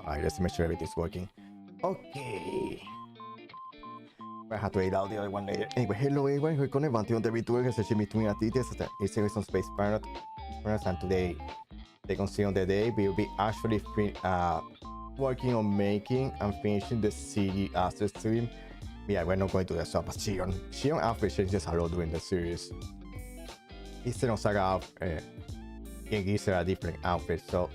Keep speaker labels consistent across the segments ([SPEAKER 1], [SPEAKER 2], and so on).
[SPEAKER 1] Alright, let's make sure everything's working. Okay. I have to edit out the other one later. Anyway, hello everyone, welcome back to the virtual session between activities. It's some space parent. And today, second second the day, we will be actually working on making and finishing the Ziggy asset stream. Yeah, we're not going to do that, but Shion outfit changes a lot during the series. It's Xenosaga it gives her a different outfit, so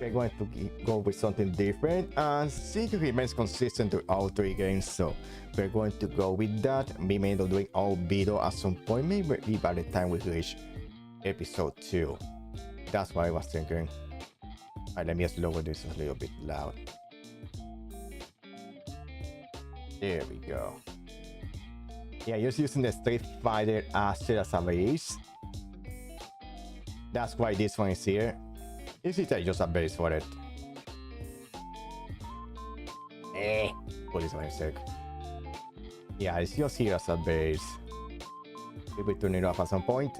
[SPEAKER 1] we're going to go with something different, and Ziggy remains consistent to all three games, so we're going to go with that. We may end up doing Albedo at some point, maybe by the time we reach episode 2. That's what I was thinking. Alright, let me just lower this a little bit loud. There we go. Yeah, just using the Street Fighter asset as a base. That's why this one is here. This is just a base for it. Put this one in a sec. Yeah, it's just here as a base. We will turn it off at some point.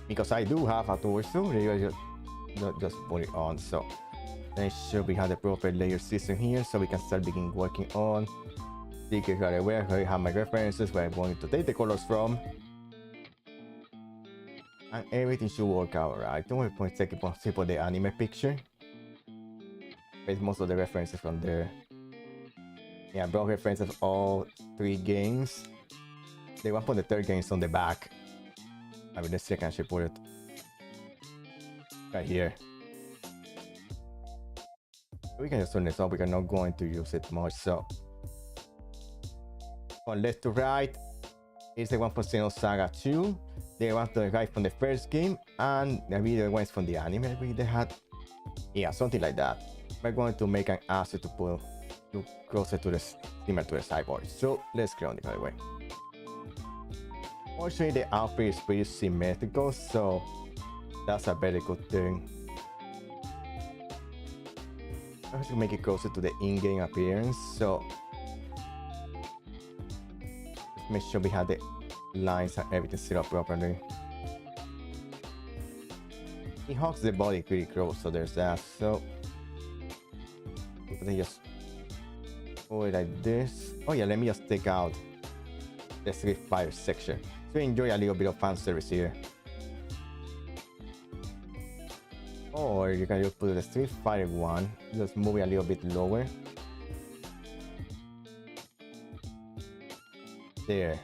[SPEAKER 1] Because I do have a torso, just put it on. So make sure we have the proper layer system here so we can start working on. Secret right away. I have my references where I'm going to take the colors from. And everything should work out right. Don't worry for a second for the anime picture. There's most of the references from there. Yeah, I brought references of all three games. The one for the third game is on the back. I mean, the second should put it right here. We can just turn this off. We're not going to use it much, so from left to right is the one for Xenosaga 2. The one to the right from the first game, and maybe the ones from the anime they had. Yeah, something like that. We're going to make an asset to put closer to the similar to the cyborg. So let's get on the other way. Fortunately, the outfit is pretty symmetrical, so that's a very good thing. I have to make it closer to the in-game appearance, so let's make sure we have the lines and everything set up properly. He hugs the body pretty close, so there's that. So if they just pull it like this. Oh yeah, let me just take out the Street Fighter section. So enjoy a little bit of fan service here. Or you can just put the Street Fighter one, just move it a little bit lower. There.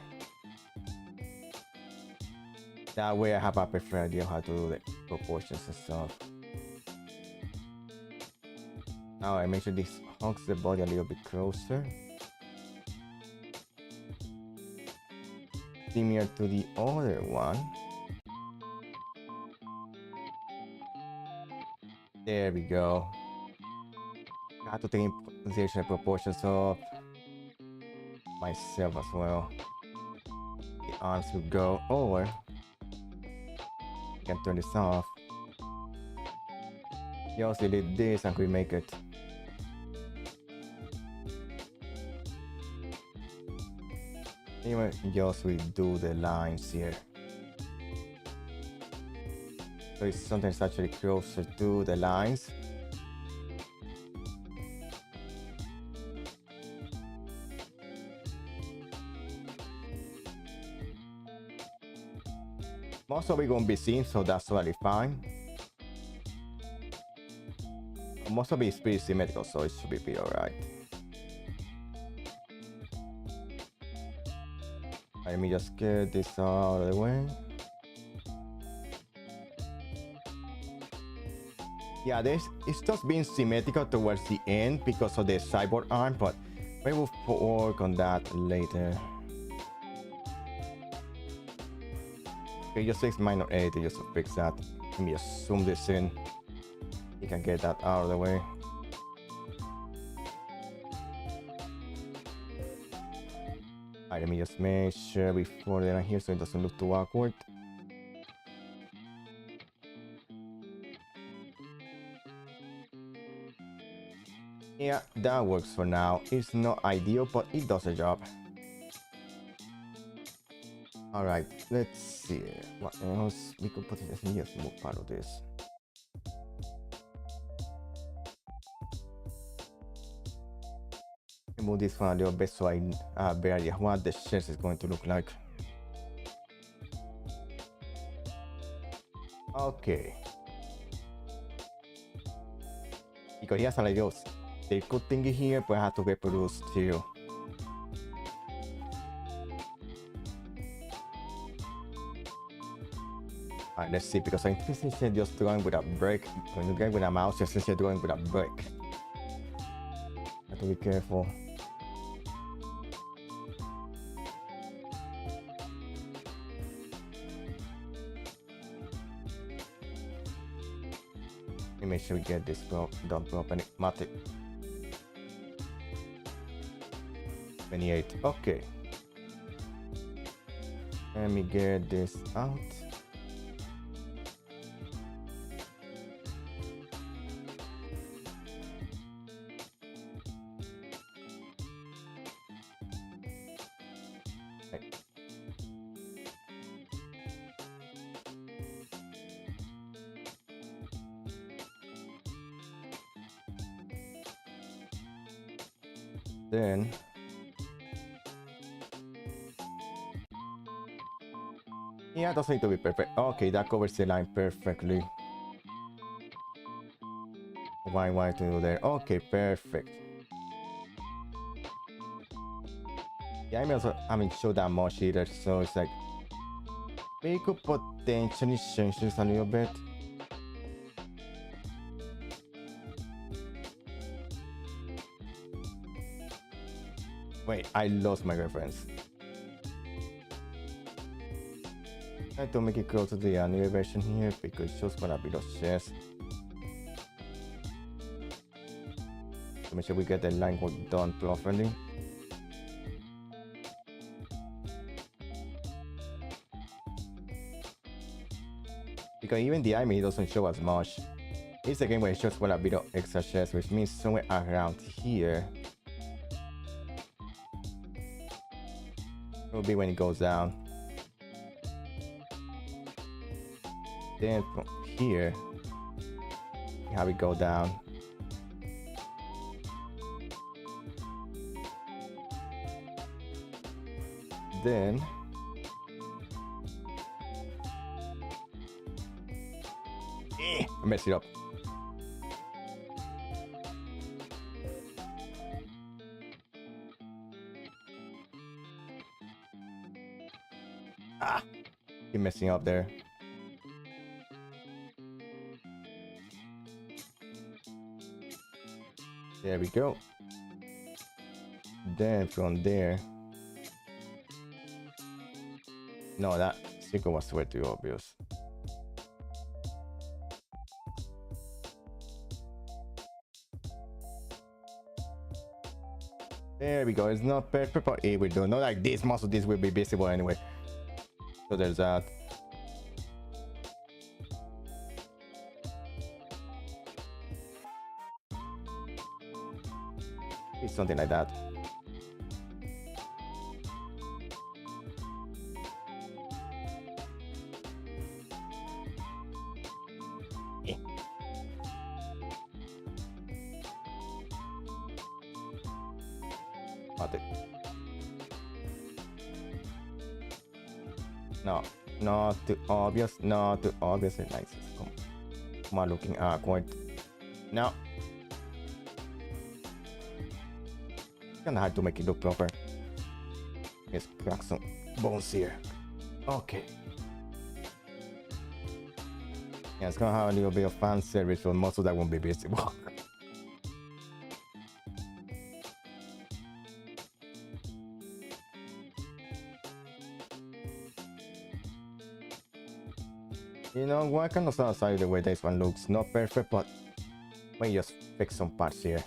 [SPEAKER 1] That way I have a preferred idea how to do the proportions and stuff. Now I make sure this hugs the body a little bit closer. Similar to the other one. There we go. I have to take in consideration the proportions of myself as well. The arms will go over. Can turn this off. Just delete this and we make it. Anyway, just we do the lines here. So it's sometimes actually closer to the lines. Most of it won't be seen, so that's totally fine. Most of it is pretty symmetrical, so it should be pretty alright. Let me just get this out of the way. Yeah, it's just being symmetrical towards the end because of the cyborg arm, but we will work on that later. Okay, just takes minor editing just to fix that. Let me just zoom this in. You can get that out of the way. Alright, let me just make sure before they're here so it doesn't look too awkward. Yeah, that works for now. It's not ideal, but it does the job. Alright, let's see what else we could put in. Let me just move part of this. Move this one a little bit so I have better idea what the chest is going to look like. Okay. Because he has a little circle thingy here, but I have to reproduce too. Alright, let's see, because I'm essentially just drawing with a break. When you get with a mouse, you're essentially drawing with a break. Have to be careful. Let me make sure we get this done properly. Mate. 28. Okay. Let me get this out. Then yeah, it doesn't need to be perfect. Okay, that covers the line perfectly. Why to do there? Okay, perfect. Yeah, I also haven't showed that much either, so it's like we could potentially change this a little bit. Wait, I lost my reference. I have to make it close to the anime version here because it's just gonna be the chest. To make sure we get the line work done properly. Because even the anime doesn't show as much. It's a game where it shows a bit of extra chest, which means somewhere around here will be when it goes down. Then from here, how we go down. Then I messed it up. Keep messing up there. There we go. Then from there. No, that circle was way too obvious. There we go. It's not perfect, but it will do. Not like this. Most of this will be visible anyway. So there's that. It's something like that. No, not too obvious, not too obvious. Nice. Come on, looking awkward. No. Kinda hard to make it look proper. Let's crack some bones here. Okay. Yeah, it's gonna have a little bit of fan service, but most of that won't be visible. You know, one kind of satisfied the way this one looks. Not perfect, but let me just fix some parts here.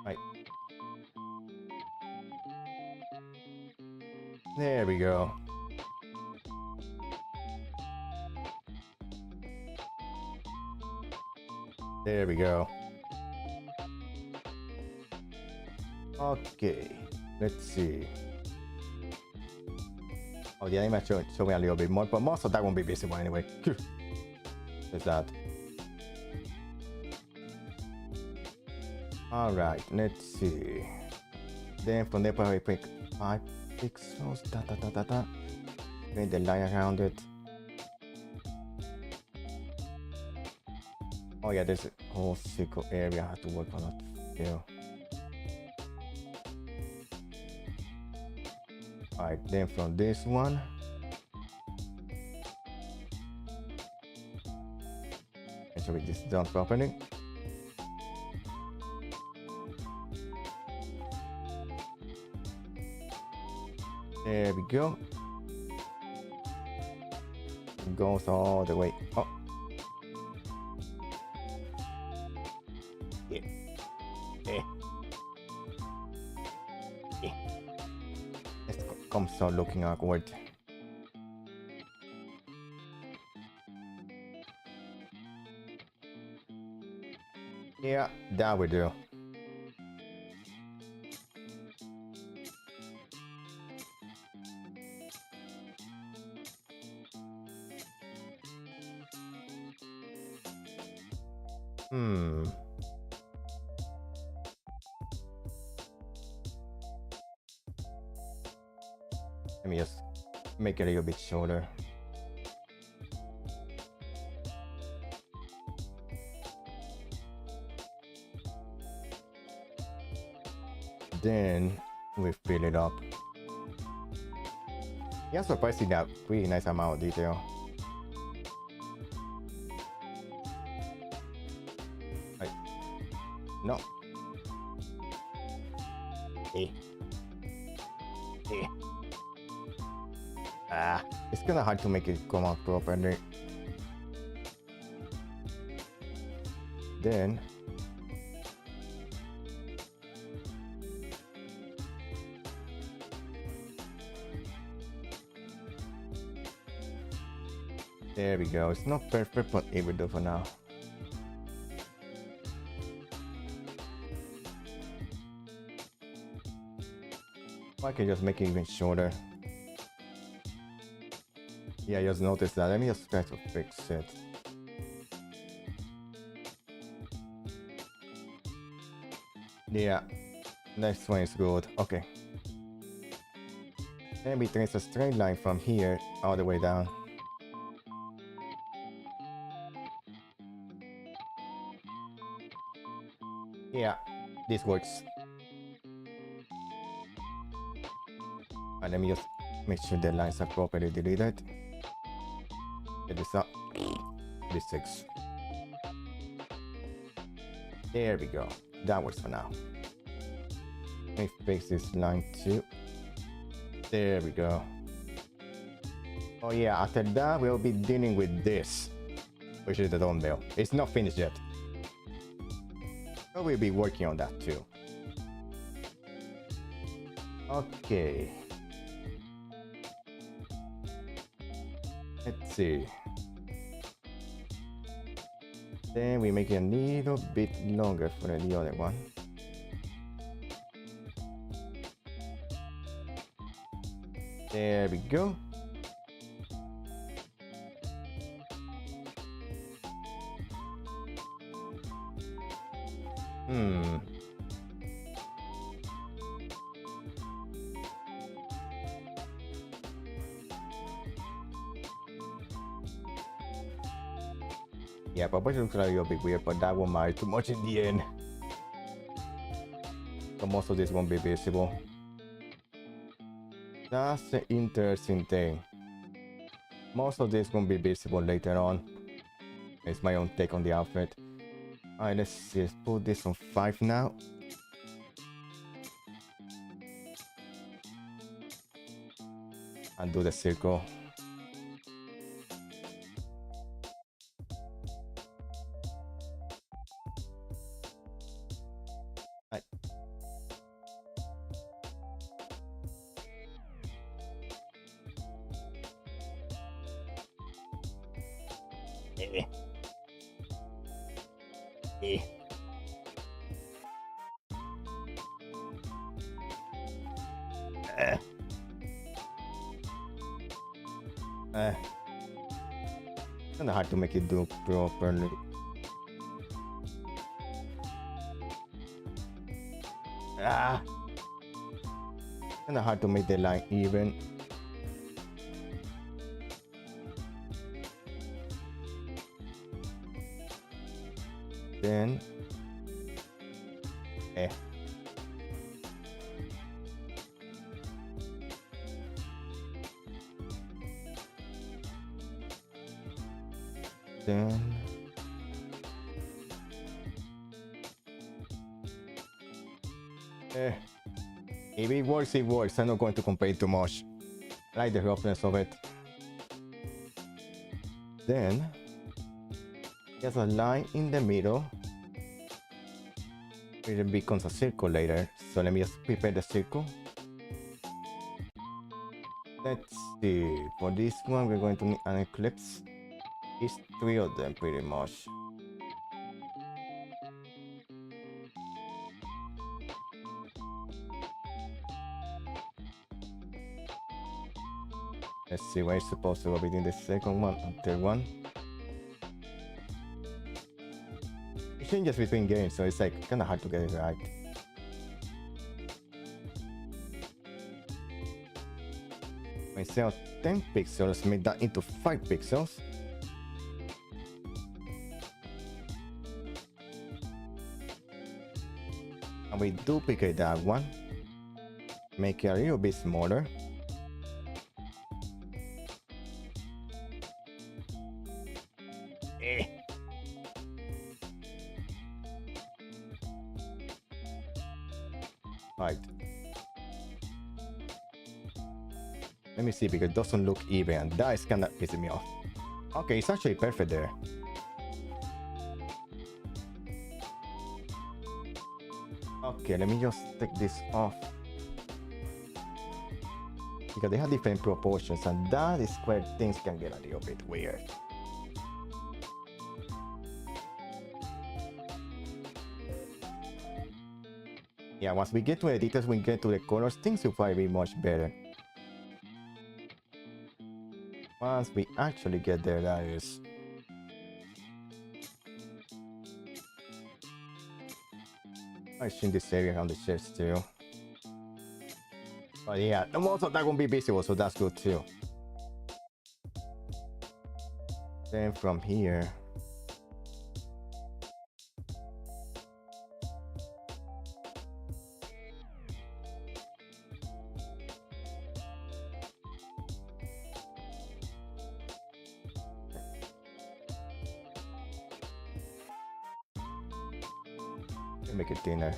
[SPEAKER 1] Right. There we go. There we go. Okay, let's see. Oh, the animation show me a little bit more, but most of that won't be visible anyway. There's that. Alright, let's see. Then from there, probably pick 5 pixels. Paint the line around it. Oh yeah, there's a whole circle area I have to work on it still. Alright, then from this one. Make sure this is done properly. There we go. It goes all the way up. Yeah. Yeah. Yeah. Let's come start looking awkward. Yeah, that will do. Let me just make it a little bit shorter. Then we fill it up. Yeah, surprisingly that pretty nice amount of detail. Right. No. It's kinda hard to make it come out properly. Then there we go. It's not perfect, but it will do for now. I can just make it even shorter. Yeah, I just noticed that. Let me just try to fix it. Yeah, next one is good. Okay. Then we trace a straight line from here all the way down. Yeah, this works. And let me just make sure the lines are properly deleted. Get this up. This 6. There we go. That works for now. Let me fix this line too. There we go. Oh yeah, after that we'll be dealing with this, which is the dumbbell. It's not finished yet. So we'll be working on that too. Okay. Let's see. Then we make it a little bit longer for the other one. There we go. Yeah, proportion looks like a little bit weird, but that won't matter too much in the end. So most of this won't be visible. That's the interesting thing. Most of this won't be visible later on. It's my own take on the outfit. Alright, let's just put this on 5 now. And do the circle. Right. Kinda hard to make it do properly. Ah! Kinda hard to make the line even. Then... Then... If it works, it works. I'm not going to complain too much. I like the roughness of it. Then... There's a line in the middle. It becomes a circle later. So let me just prepare the circle. Let's see. For this one, we're going to need an ellipse. It's 3 of them pretty much. Let's see where it's supposed to go between the second one and third one. It changes between games, so it's like kinda hard to get it right. Instead of 10 pixels, make that into 5 pixels. And we duplicate that one. Make it a little bit smaller. Right. Let me see, because it doesn't look even, and that is kinda pissing me off. Okay, it's actually perfect there. Okay, let me just take this off. Because they have different proportions, and that is where things can get a little bit weird. Yeah, once we get to the details, we get to the colors, things will probably be much better. Once we actually get there, that is. I shrink this area around the chest too. But yeah, most of that won't be visible, so that's good too. Then from here, make it thinner.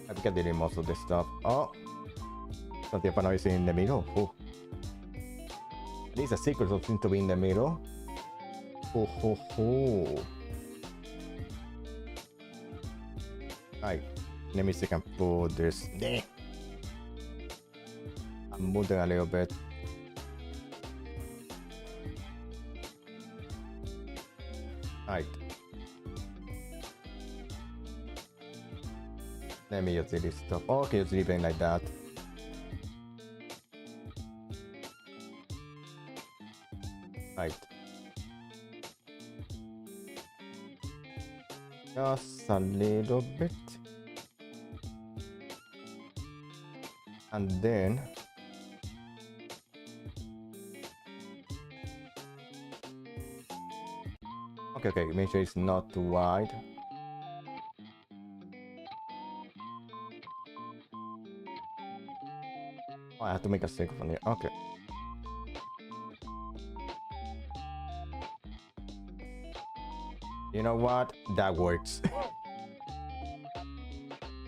[SPEAKER 1] I think I did most of this stuff. Oh, something for noise in the middle. Oh, at least a secret seems to be in the middle. Oh, ho, ho. Alright, let me see if I can put this there. I'm moving a little bit. Right. Let me just do this stuff. Okay, just leave it like that. Right. Just a little bit. And then okay, make sure it's not too wide. Oh, I have to make a circle from here. Okay. You know what? That works.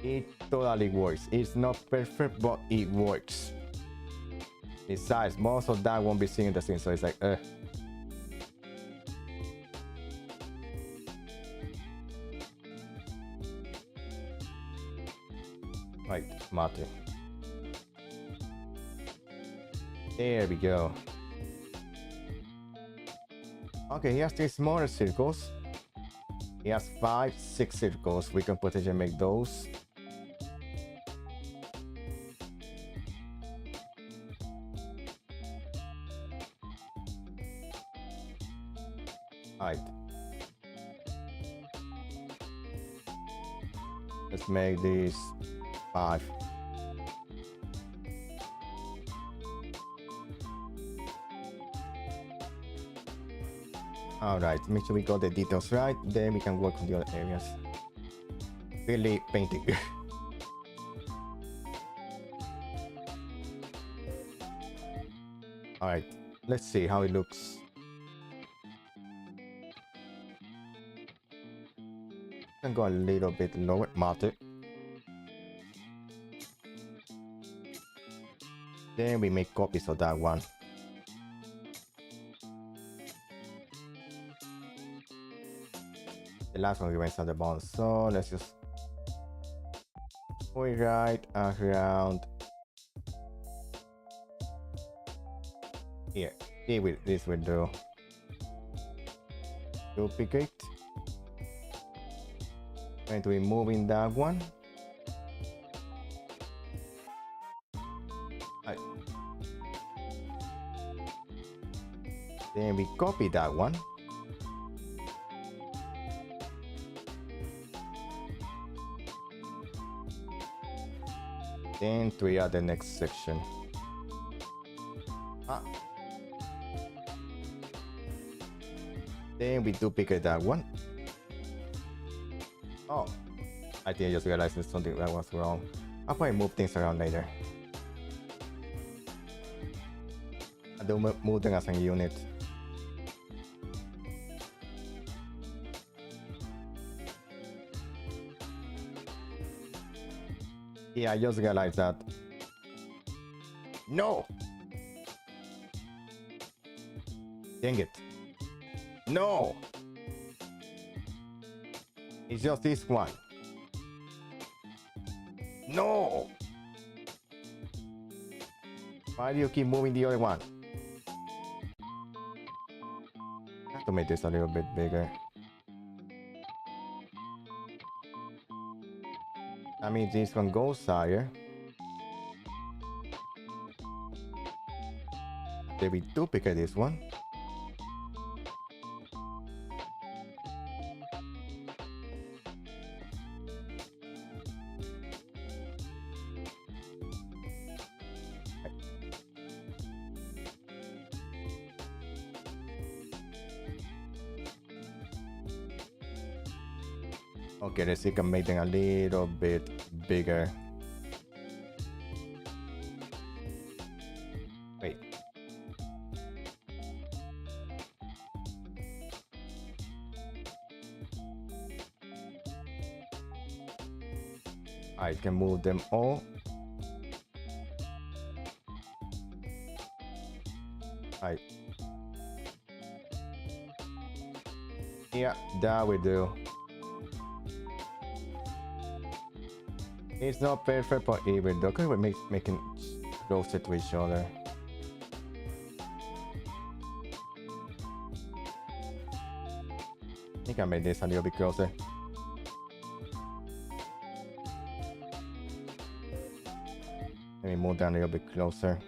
[SPEAKER 1] It totally works. It's not perfect, but it works. Besides, most of that won't be seen in the scene, so it's like, Right, Mate. There we go. Okay, he has 3 smaller circles. He has 5, 6 circles. We can potentially make those. Alright. Let's make this 5. Alright, make sure we got the details right, then we can work on the other areas. Really painting. Alright, let's see how it looks. Can go a little bit lower, matte. Then we make copies of that one. The last one we went at the bottom, so let's just go right around here. See with this will do. Duplicate. Going to be moving that one. Right. Then we copy that one. Then to add the next section. Then we duplicate that one. Oh, I think I just realized there's something that was wrong. I'll probably move things around later. I don't move them as a unit. Yeah, I just realized that. No! Dang it. No! It's just this one. No! Why do you keep moving the other one? I have to make this a little bit bigger. That means this one goes higher. Then we duplicate this one. Okay, let's see if I can make them a little bit bigger. Wait. I can move them all. Right. Yeah, that we do. It's not perfect, but even though we're making closer to each other. I think I made this a little bit closer. Let me move down a little bit closer.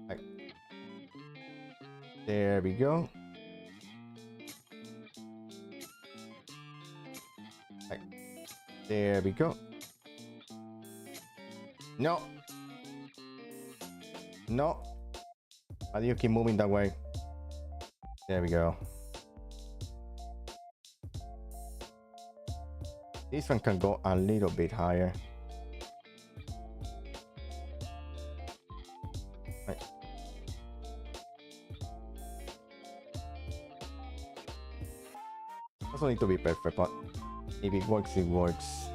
[SPEAKER 1] Right. There we go. Right. There we go. No. No. How do you keep moving that way? There we go. This one can go a little bit higher. Right. Doesn't need to be perfect, but if it works, it works.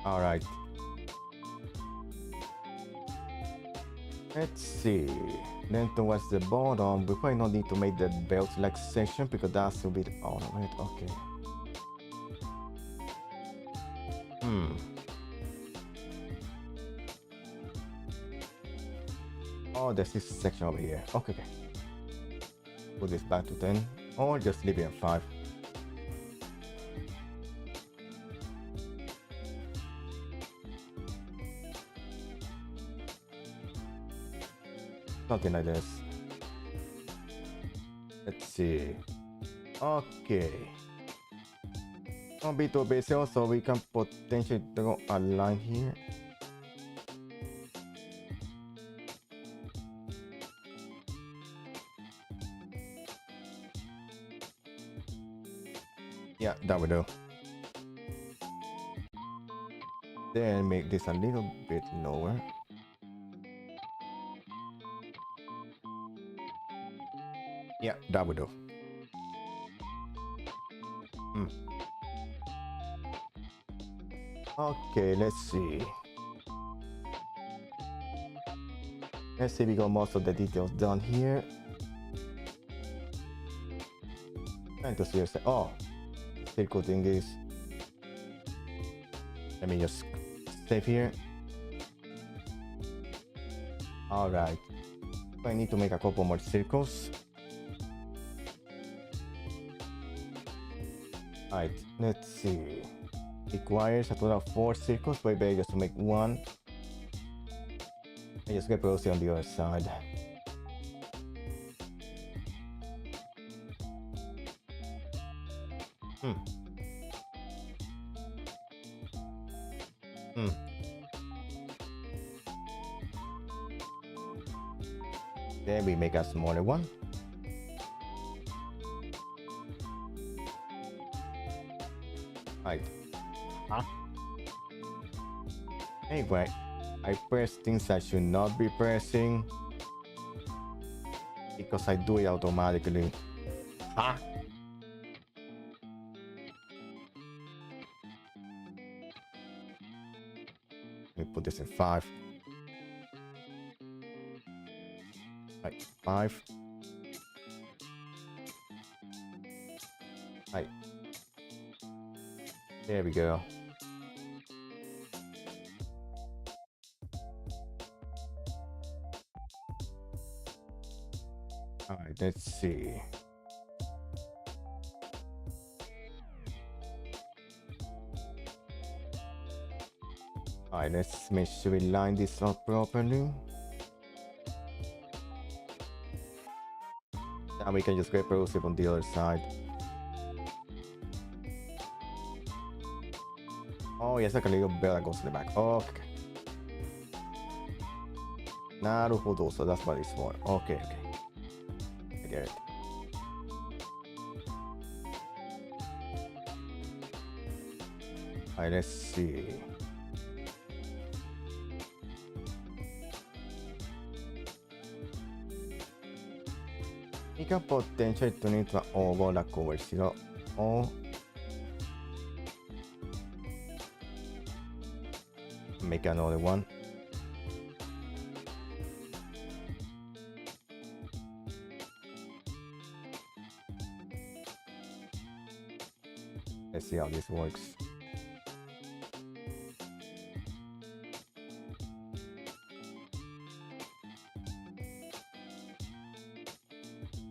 [SPEAKER 1] All right. Let's see. Then towards the bottom, we probably don't need to make the belt like section because that's a bit out of it. Okay. Oh, there's this section over here. Okay. Put this back to 10 or just leave it at 5. Something like this. Let's see. Okay. A bit of bezel, so we can potentially draw a line here. Yeah, that will do. Then make this a little bit lower. Yeah, that will do. Okay, let's see. Let's see, we got most of the details done here. Trying to see, oh, circle thing is. Let me just save here. Alright. I need to make a couple more circles. Alright, let's see. Requires a total of 4 circles, but better just to make one. And just get proceed on the other side. Then we make a smaller one. Right. Anyway, I press things I should not be pressing because I do it automatically. Let me put this in 5. Right, 5. Right. There we go. Alright, let's see. Alright, let's make sure we line this up properly. And we can just get proceed on the other side. Oh, yes, like a little bell that goes in the back. Okay. Naruhodo, so that's what it's for. Okay, okay. I get it. Alright, let's see. We can potentially turn into an oval that covers it all. Make another one. Let's see how this works.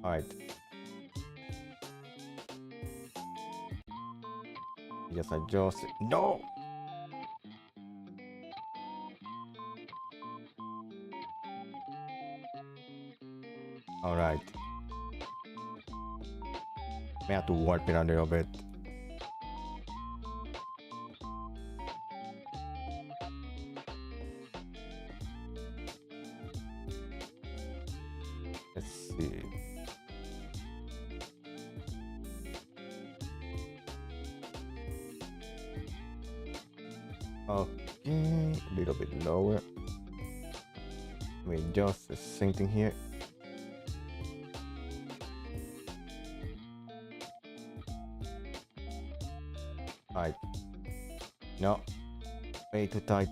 [SPEAKER 1] Alright. Just adjust it. No! Alright. May have to warp it a little bit. Let's see. Okay, a little bit lower. We adjust the same thing here. Alright. No. Way too tight.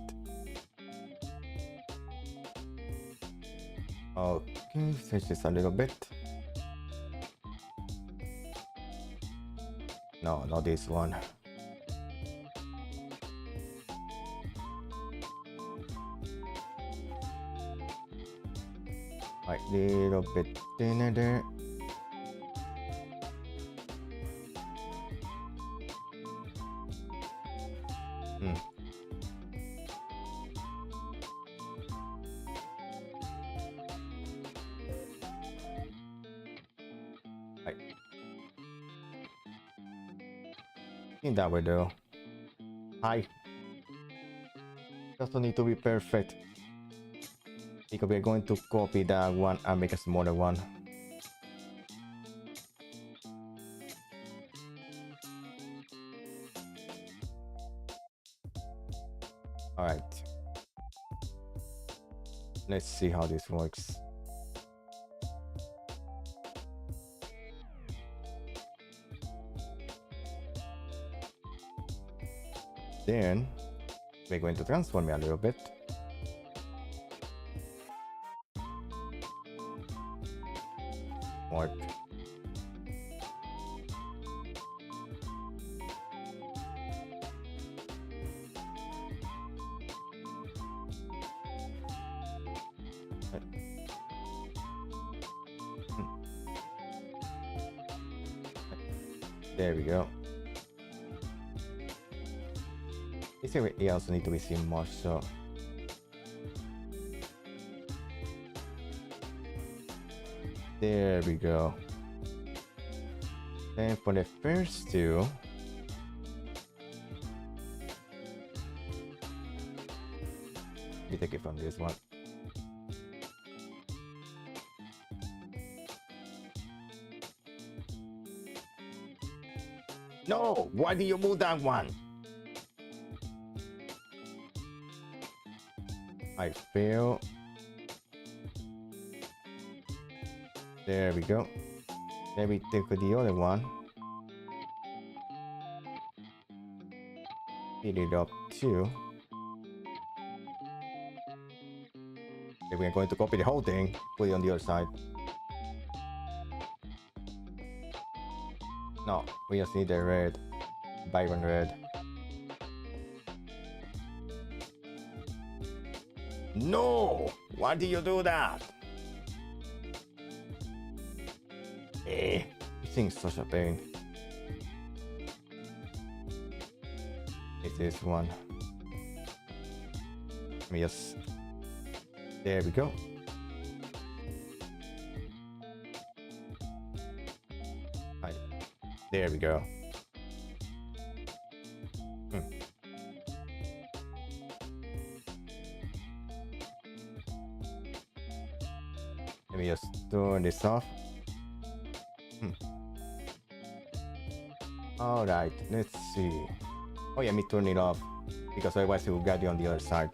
[SPEAKER 1] Okay, stretch this a little bit. No, not this one. Right, little bit thinner there. In that way though. Hi. Doesn't need to be perfect. Because we're going to copy that one and make a smaller one. Alright. Let's see how this works. Then we're going to transform it a little bit. Mark. There we go. This area also need to be seen more, so there we go. Then for the first two, we take it from this one. No! Why did you move that one? I fail. There we go. Then we take the other one. Speed it up too. Then we're going to copy the whole thing, put it on the other side. No, we just need the red. Byron red. No! Why did you do that? This thing's such a pain. It's this one. Let me just... There we go. Right. There we go. Let me just turn this off. Alright, let's see. Oh yeah, me turn it off. Because otherwise it will get you on the other side.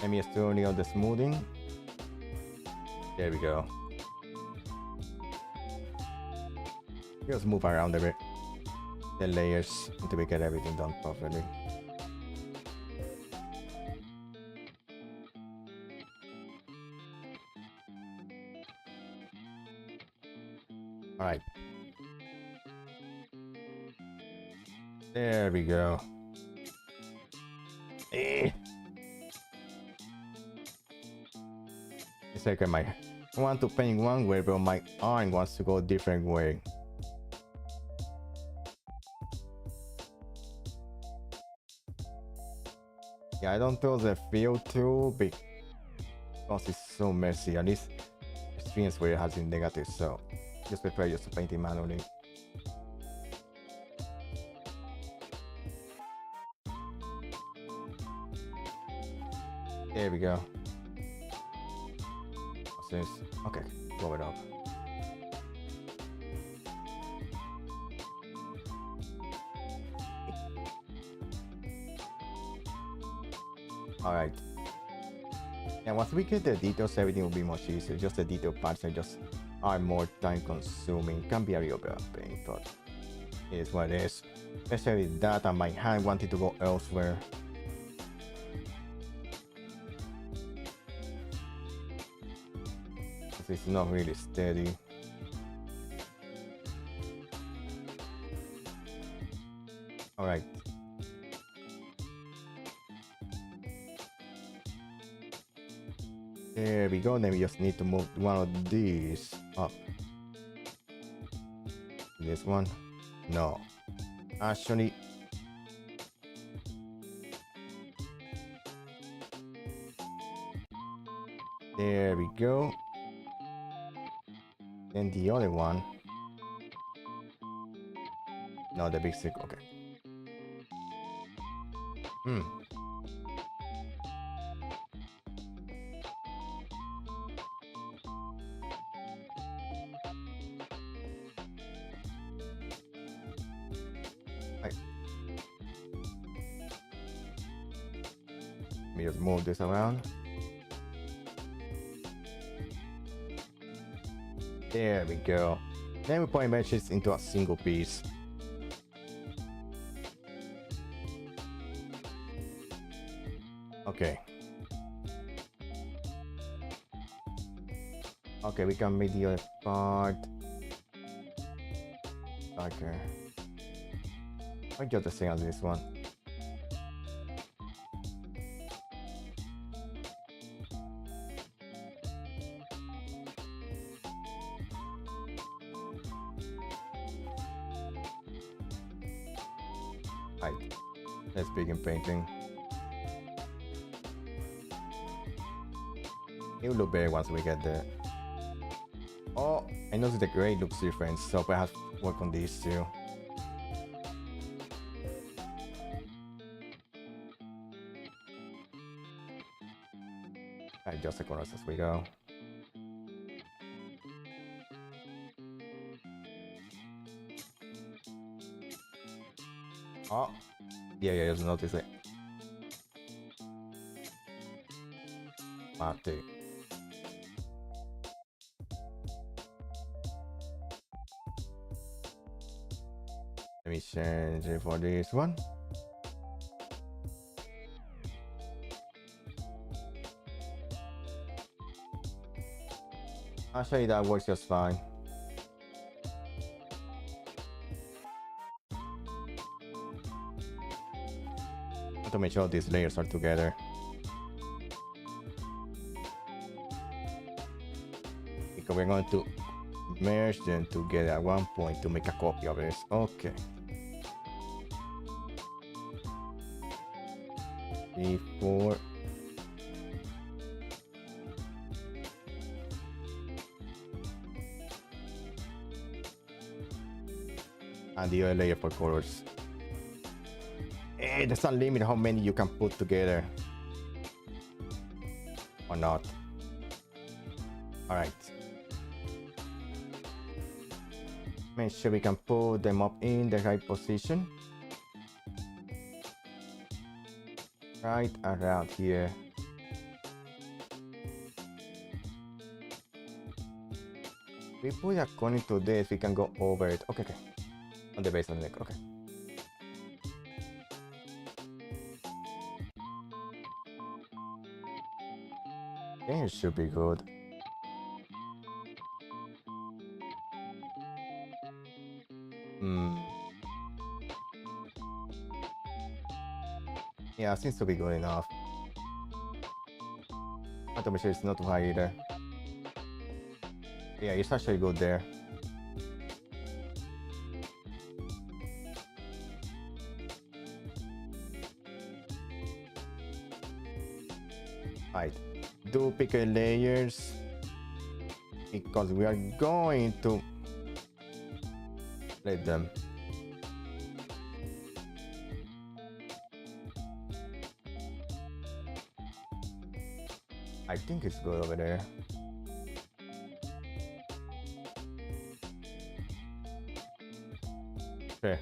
[SPEAKER 1] Let me just turn it on the smoothing. There we go. Just move around a bit. The layers until we get everything done properly. Alright. There we go. It's like I want to paint one way, but my arm wants to go a different way. Yeah, I don't feel the feel too big because it's so messy. At least experience where it has been negative, so just prefer just to paint it manually. There we go. What's this? Okay, blow it up. Alright. And once we get the details, everything will be much easier. Just the detail parts are more time consuming. Can be a real bit of pain, but it is what it is. Especially that and my hand wanted to go elsewhere. It's not really steady. Alright. There we go. Then we just need to move one of these up. This one? No. Actually, there we go. Then the other one. No, the big circle. Okay. Hmm. Right. Let me just move this around. There we go. Then we probably merge this into a single piece. Okay. Okay, we can make the other part darker. I got the same as this one. Right. Let's begin painting. It will look better once we get there. Oh, I noticed the gray looks different, so perhaps work on these too. Adjust the corners as we go. Oh, yeah, just notice it. Mate. Let me change it for this one. Actually, that works just fine. I want to make sure these layers are together. Because we're going to merge them together at one point to make a copy of this. Okay. Before. And the other layer for colors. Hey, there's a limit how many you can put together. Or not. Alright. Make sure we can put them up in the right position. Right around here. We put according to this, we can go over it. Okay. On the base of the neck, okay. I think it should be good. Yeah, seems to be good enough. I have to make sure it's not too high either. Yeah, it's actually good there. Right, duplicate layers because we are going to let them. I think it's good over there. Okay.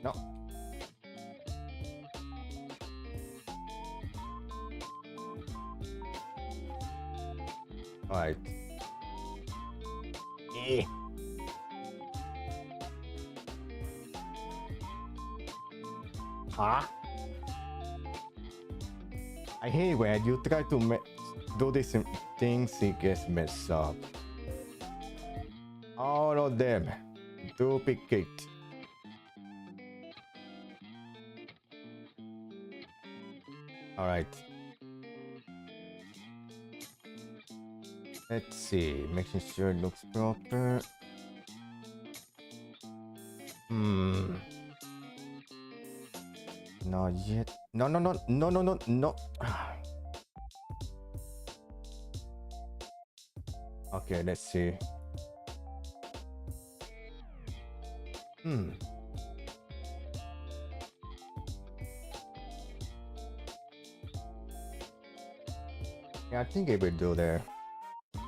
[SPEAKER 1] No. Alright. Huh? I hate when you try to do these things, it gets messed up. All of them duplicate. All right. Let's see, making sure it looks proper. Not yet. No. Okay, let's see. Hmm. Yeah, I think it will do there. I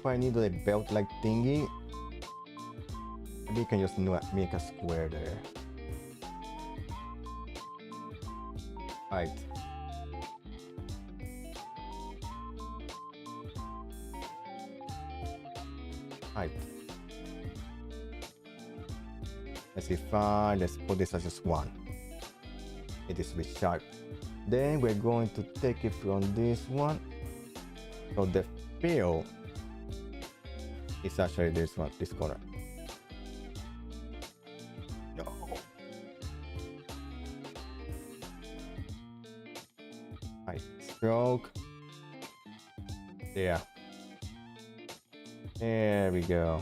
[SPEAKER 1] probably need a belt like thingy. Maybe you can just make a square there. Right. Right. Let's see, fine. Let's put this as just one. It is a bit sharp. Then we're going to take it from this one. So the fill is actually this one, this corner. No. Right. Stroke. There. There we go.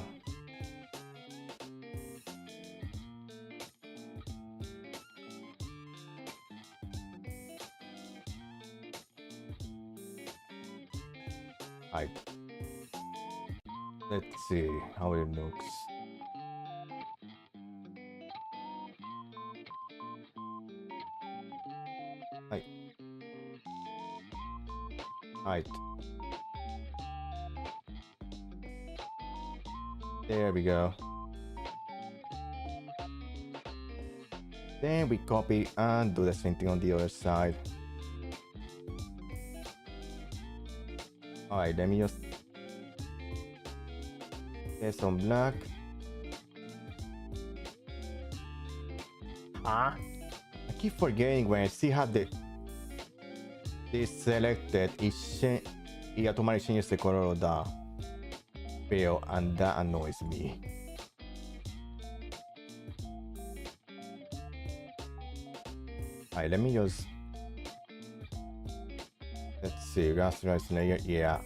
[SPEAKER 1] Right. Let's see how it looks. Right. Right. There we go. Then we copy and do the same thing on the other side. Alright, let me just get some black. Huh? I keep forgetting when I see how this selected, it automatically changes the color of the fill, and that annoys me. Alright, let me just... Let's see, rasterize layer, yeah.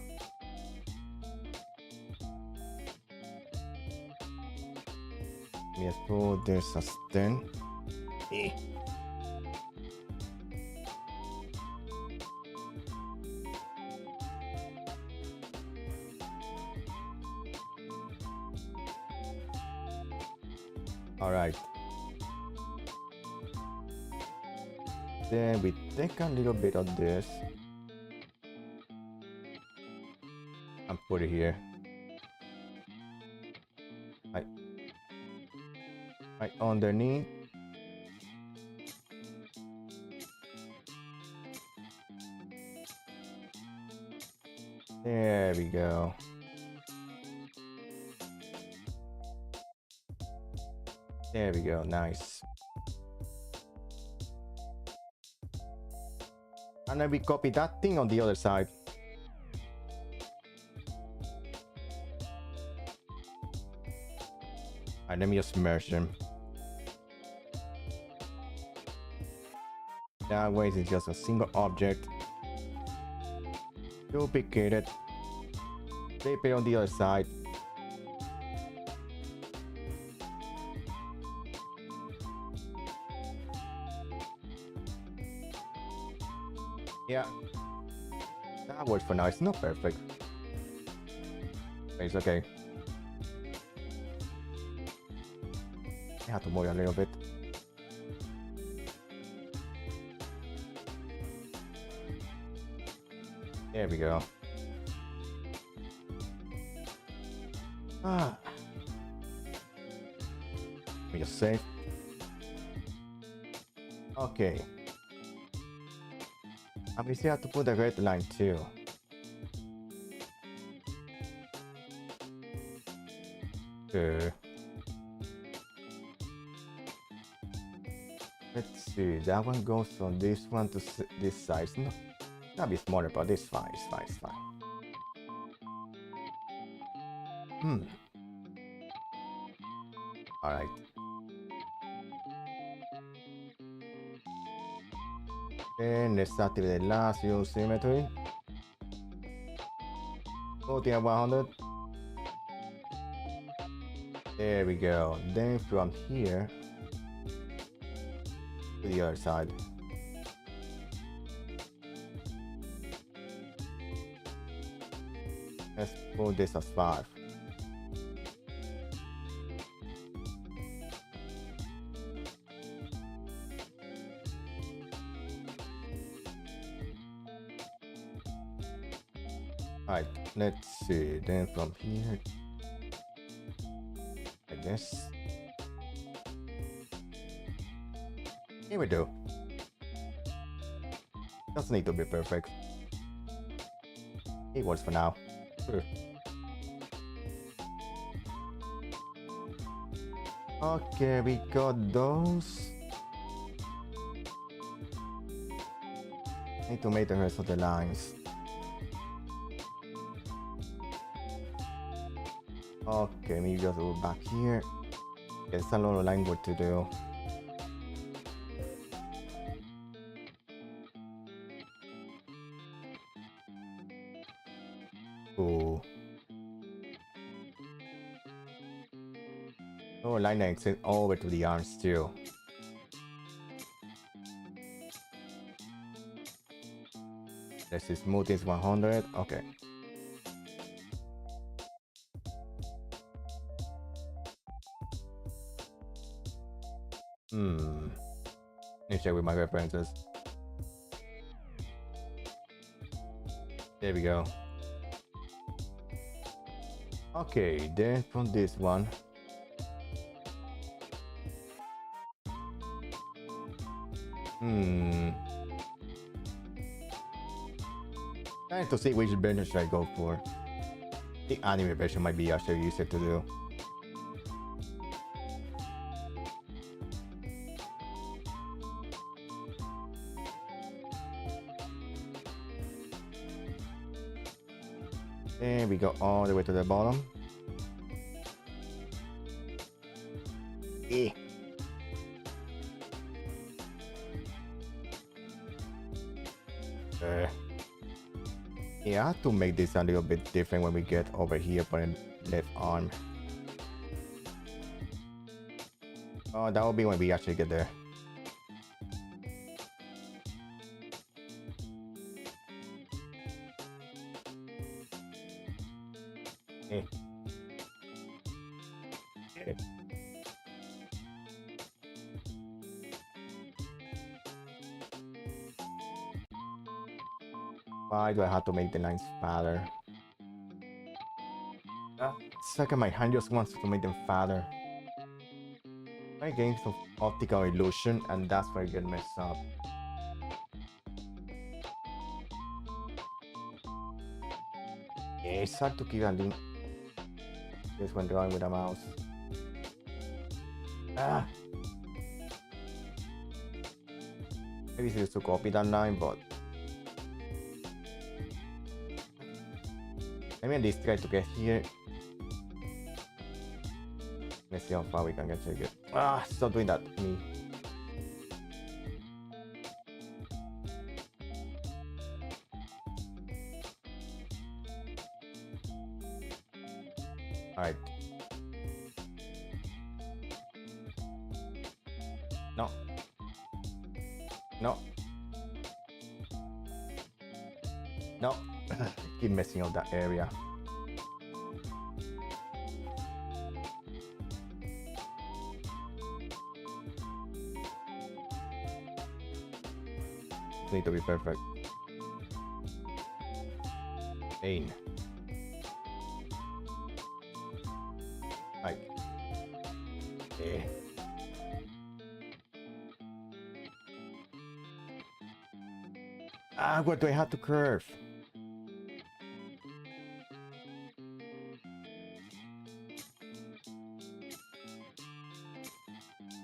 [SPEAKER 1] Let me just put this as 10. Alright. Then we take a little bit of this and put it here. Right underneath. There we go. There we go, nice. And then we copy that thing on the other side. And let me just merge them. That way it's just a single object. Duplicate it. Flip it on the other side. Yeah, that works for now. It's not perfect, but it's okay. I have to move it a little bit. There we go. Let me just save. Okay. And we still have to put the red line too. Let's see, that one goes from this one to this size. No, that'll be smaller, but it's fine, it's fine, it's fine. Alright. Then let's activate the last use symmetry. Put at 100. There we go. Then from here to the other side. Let's put this as 5. Let's see, then from here, I guess. Here we go. Doesn't need to be perfect. It works for now. Sure. Okay, we got those. Need to make the rest of the lines. Okay, maybe just go back here. There's a lot of line work to do. Ooh. Oh, line that extends all the way to the arms too. Let's see, smooth is 100. Okay. Let me check with my references. There we go. Okay, then from this one. Trying to see which version should I go for. The anime version might be actually easier to do. And we go all the way to the bottom. Eh. Yeah, I have to make this a little bit different when we get over here for the left arm. Oh, that will be when we actually get there. Okay. Okay. Why do I have to make the lines fatter? It's like my hand just wants to make them fatter. I gain some optical illusion, and that's where I get messed up. Yeah, it's hard to keep a link just when drawing with a mouse. Maybe it's just to copy that line, but let me at least try to get here. Let's see how far we can get to it. Stop doing that to me. Alright. No. No. No. Keep messing up that area. Need to be perfect. Ain. Right. Yeah. What do I have to curve?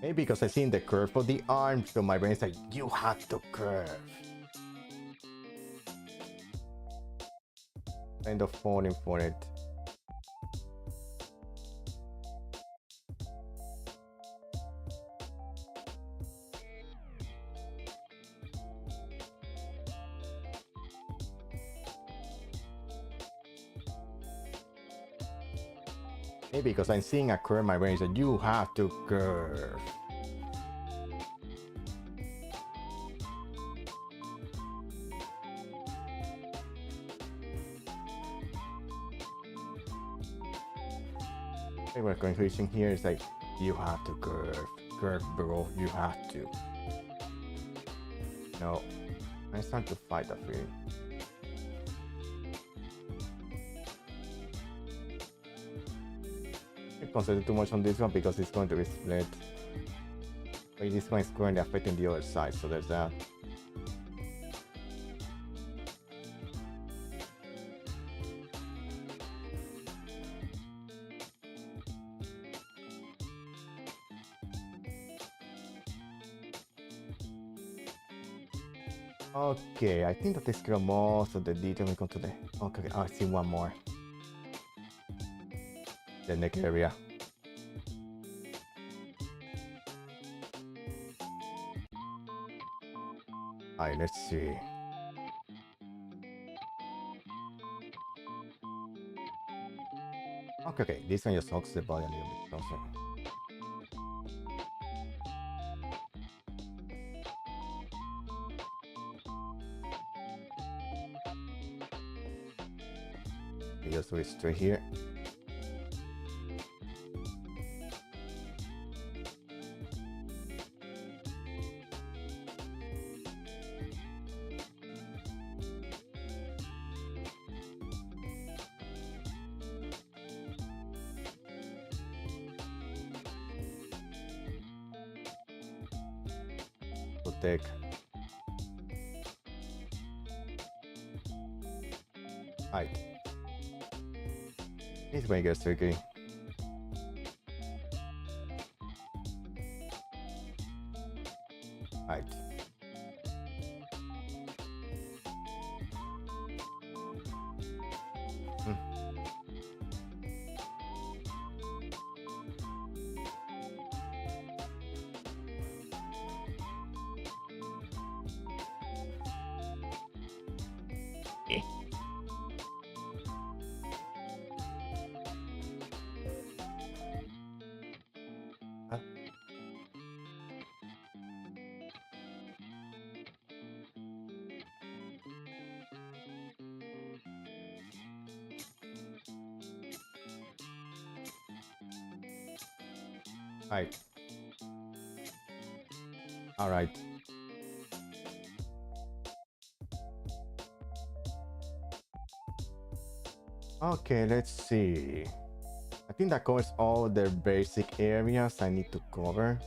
[SPEAKER 1] Maybe because I seen the curve of the arm, so my brain's like, you have to curve. Kind of falling for it. Maybe because I'm seeing a curve, my brain said, you have to curve. My conclusion here is like, you have to curve. Curve, bro, you have to. No, I start to fight that feeling. I concentrate too much on this one because it's going to be split. But this one is currently affecting the other side, so there's that. Okay, I think that takes care of most of the detail when it comes to the... Okay, I see one more. The neck area. Alright, let's see. Okay, this one just hugs the body a little bit closer. Okay, just do it straight here. Take. Right. This way gets tricky. Right. Right. All right. Okay, let's see. I think that covers all the basic areas I need to cover.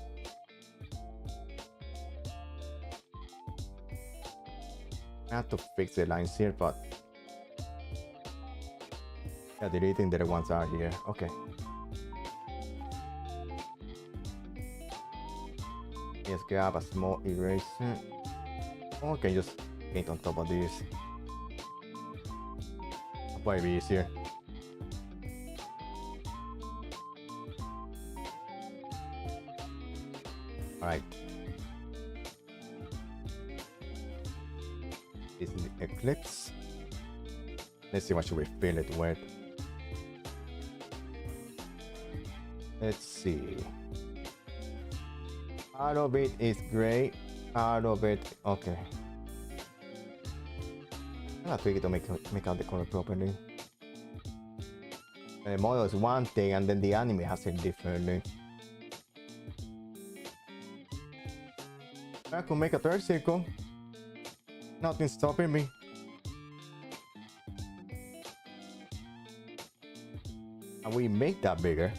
[SPEAKER 1] I have to fix the lines here, but yeah, deleting the other ones are here. Okay. Just grab a small eraser. Okay, just paint on top of this. That'll probably be easier. Alright. This is the eclipse. Let's see what should we fill it with. Let's see. Part of it is gray. Part of it, okay. I'm gonna tweak it to make out the color properly. The model is one thing, and then the anime has it differently. I could make a third circle. Nothing's stopping me. And we make that bigger.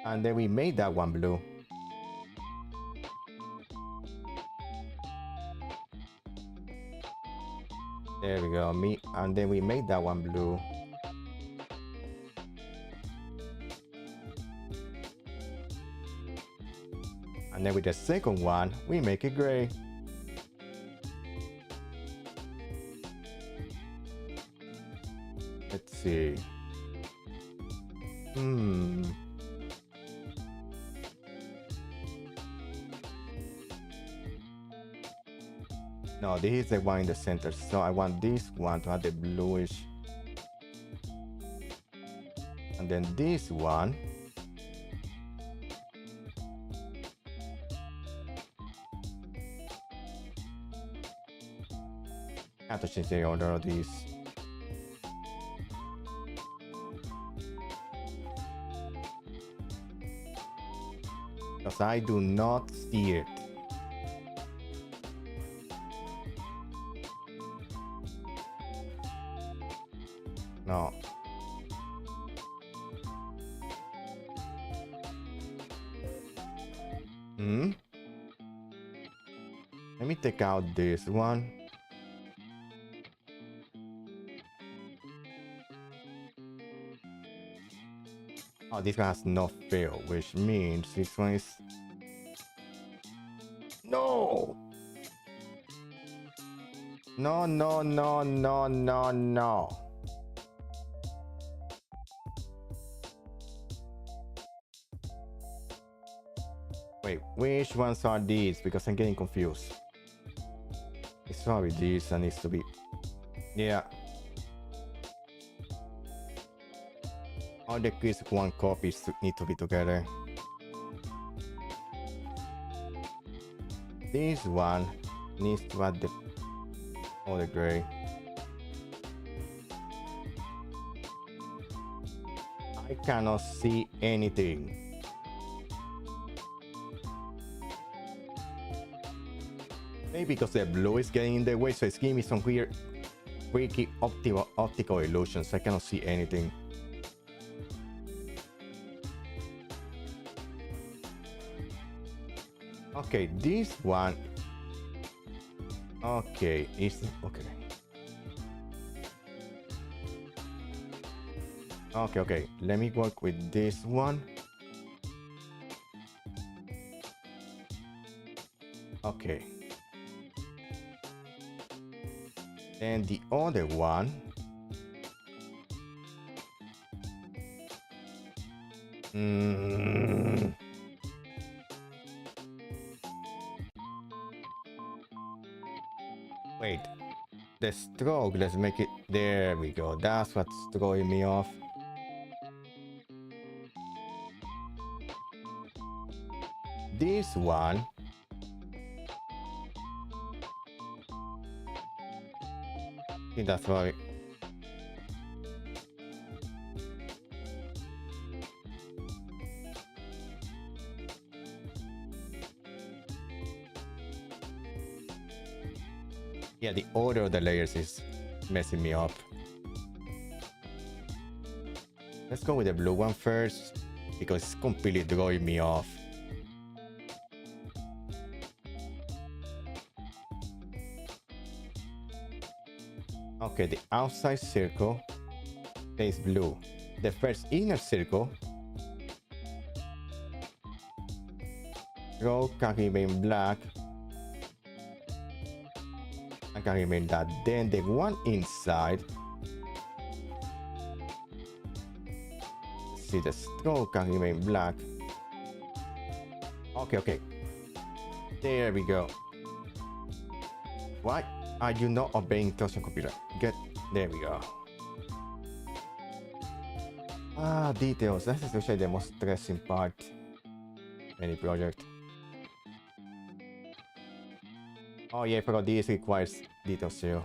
[SPEAKER 1] And then we made that one blue. There we go. And then we made that one blue. And then with the second one, we make it gray. Let's see. No, this is the one in the center, so I want this one to have the bluish. And then this one. I have to change the order of these. Because I do not see it. No. Hmm? Let me take out this one. Oh, this one has no fill, which means this one is... No! No, no, no, no, no, no. Wait, which ones are these? Because I'm getting confused. It's probably this that needs to be... Yeah. All the Crisp 1 copies need to be together. This one needs to add the... all the gray. I cannot see anything. Maybe because the blue is getting in the way, so it's giving me some weird, freaky optical illusions. I cannot see anything. Okay, this one. Okay, it's okay. Okay. Let me work with this one. Okay. And the other one. Wait. The stroke, let's make it... There we go. That's what's throwing me off. This one... I think that's right. Yeah, the order of the layers is messing me up. Let's go with the blue one first, because it's completely throwing me off. Okay, the outside circle stays blue. The first inner circle can remain black. I can remain that. Then the one inside, see, the stroke can remain black. Okay. There we go. Why are you not obeying instruction, computer? There we go. Details. That's especially the most stressing part in any project. Oh yeah, I forgot this requires details too.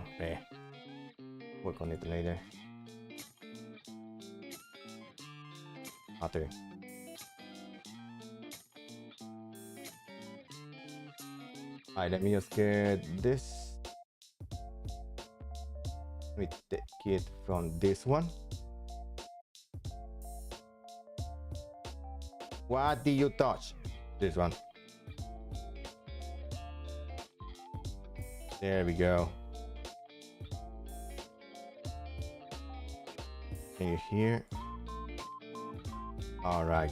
[SPEAKER 1] Work on it later. After. Alright, let me just get this. Let me take it from this one. What did you touch? This one. There we go. Can you hear? All right.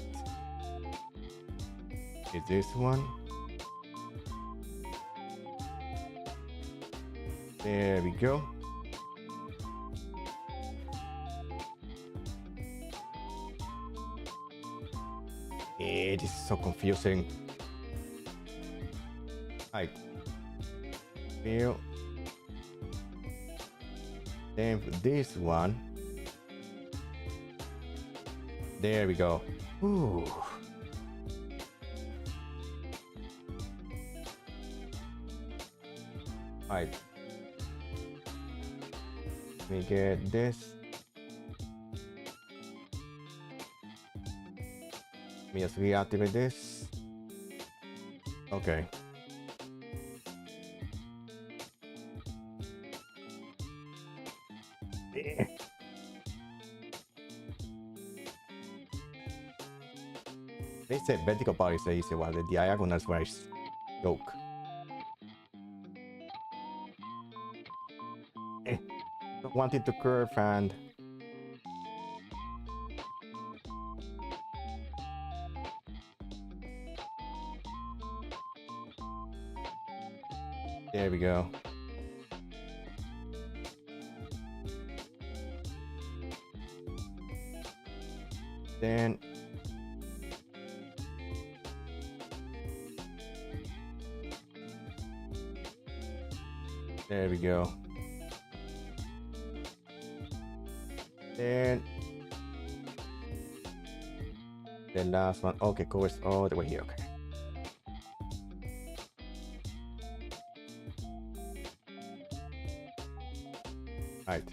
[SPEAKER 1] Is this one? There we go. This is so confusing. Right. Feel. Then for this one. There we go. Ooh. Right. Let me get this. Let me just reactivate this. Okay. say vertical part is the easy one. The diagonal is where I joke. Don't want it to curve and there we go. Then there we go. Then the last one, okay, covers all the way here. Okay. Right.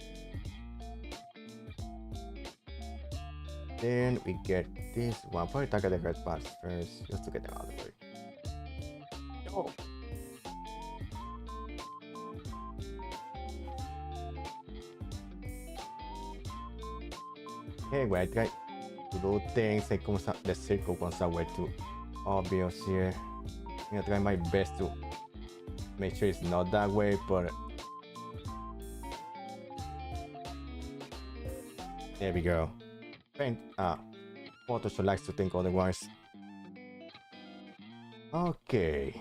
[SPEAKER 1] Then we get this one. Probably target the red parts first, just to get them out of the way. Oh. Anyway, I try to do things like the circle comes out way too obvious here. I'm gonna try my best to make sure it's not that way, but there we go. Photoshop likes to think otherwise. Okay.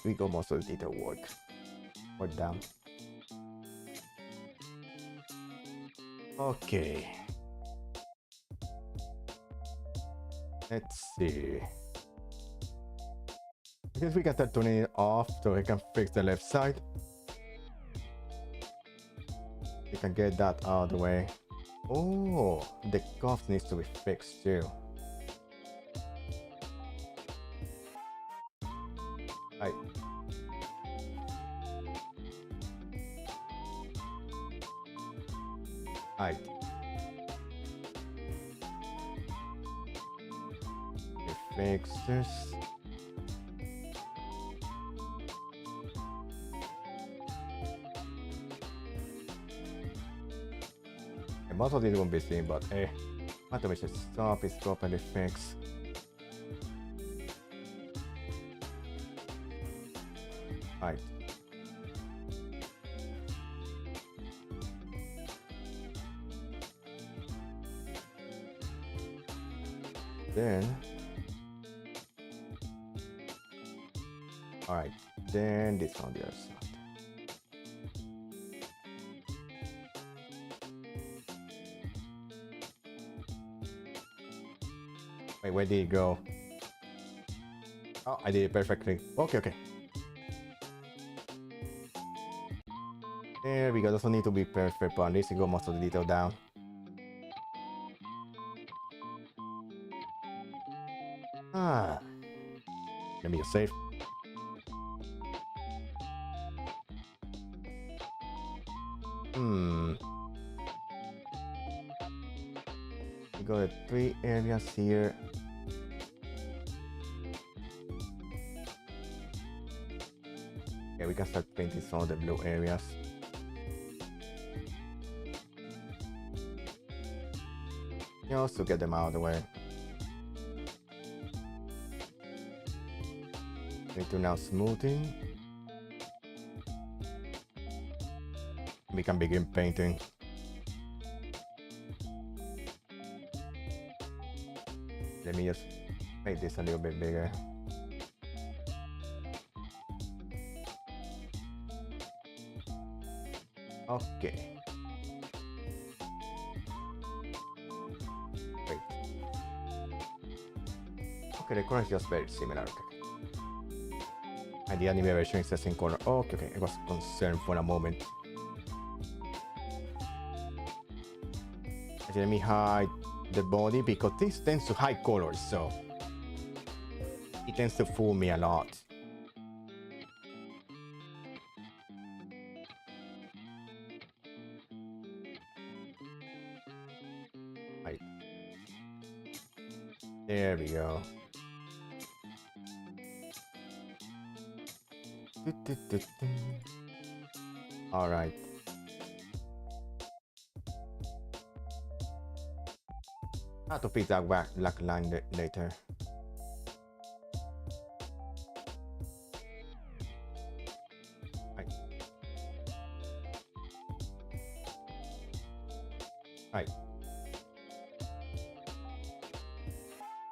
[SPEAKER 1] We got most of the detail work. Or down. Okay. Let's see. I guess we can start turning it off so we can fix the left side. We can get that out of the way. Oh, the cuff needs to be fixed too. Right. Right. We fix this. Most of it won't be seen, but automation stuff is properly fixed. Right. Then, all right. Then this on the other side. Wait, where did it go? Oh, I did it perfectly. Okay, okay. There we go. Doesn't need to be perfect, but at least it got most of the detail down. Let me just save. We got 3 areas here. Yeah, we can start painting some of the blue areas. Just to get them out of the way. Need to now smoothing. We can begin painting. Let me just make this a little bit bigger. Okay. Wait. Okay, the color is just very similar. Okay. And the anime version is the same color. Okay, okay. I was concerned for a moment. Okay, let me hide the body because this tends to hide colors, so it tends to fool me a lot. Right. There we go. All right. I have to fix that black line later. Right. Right.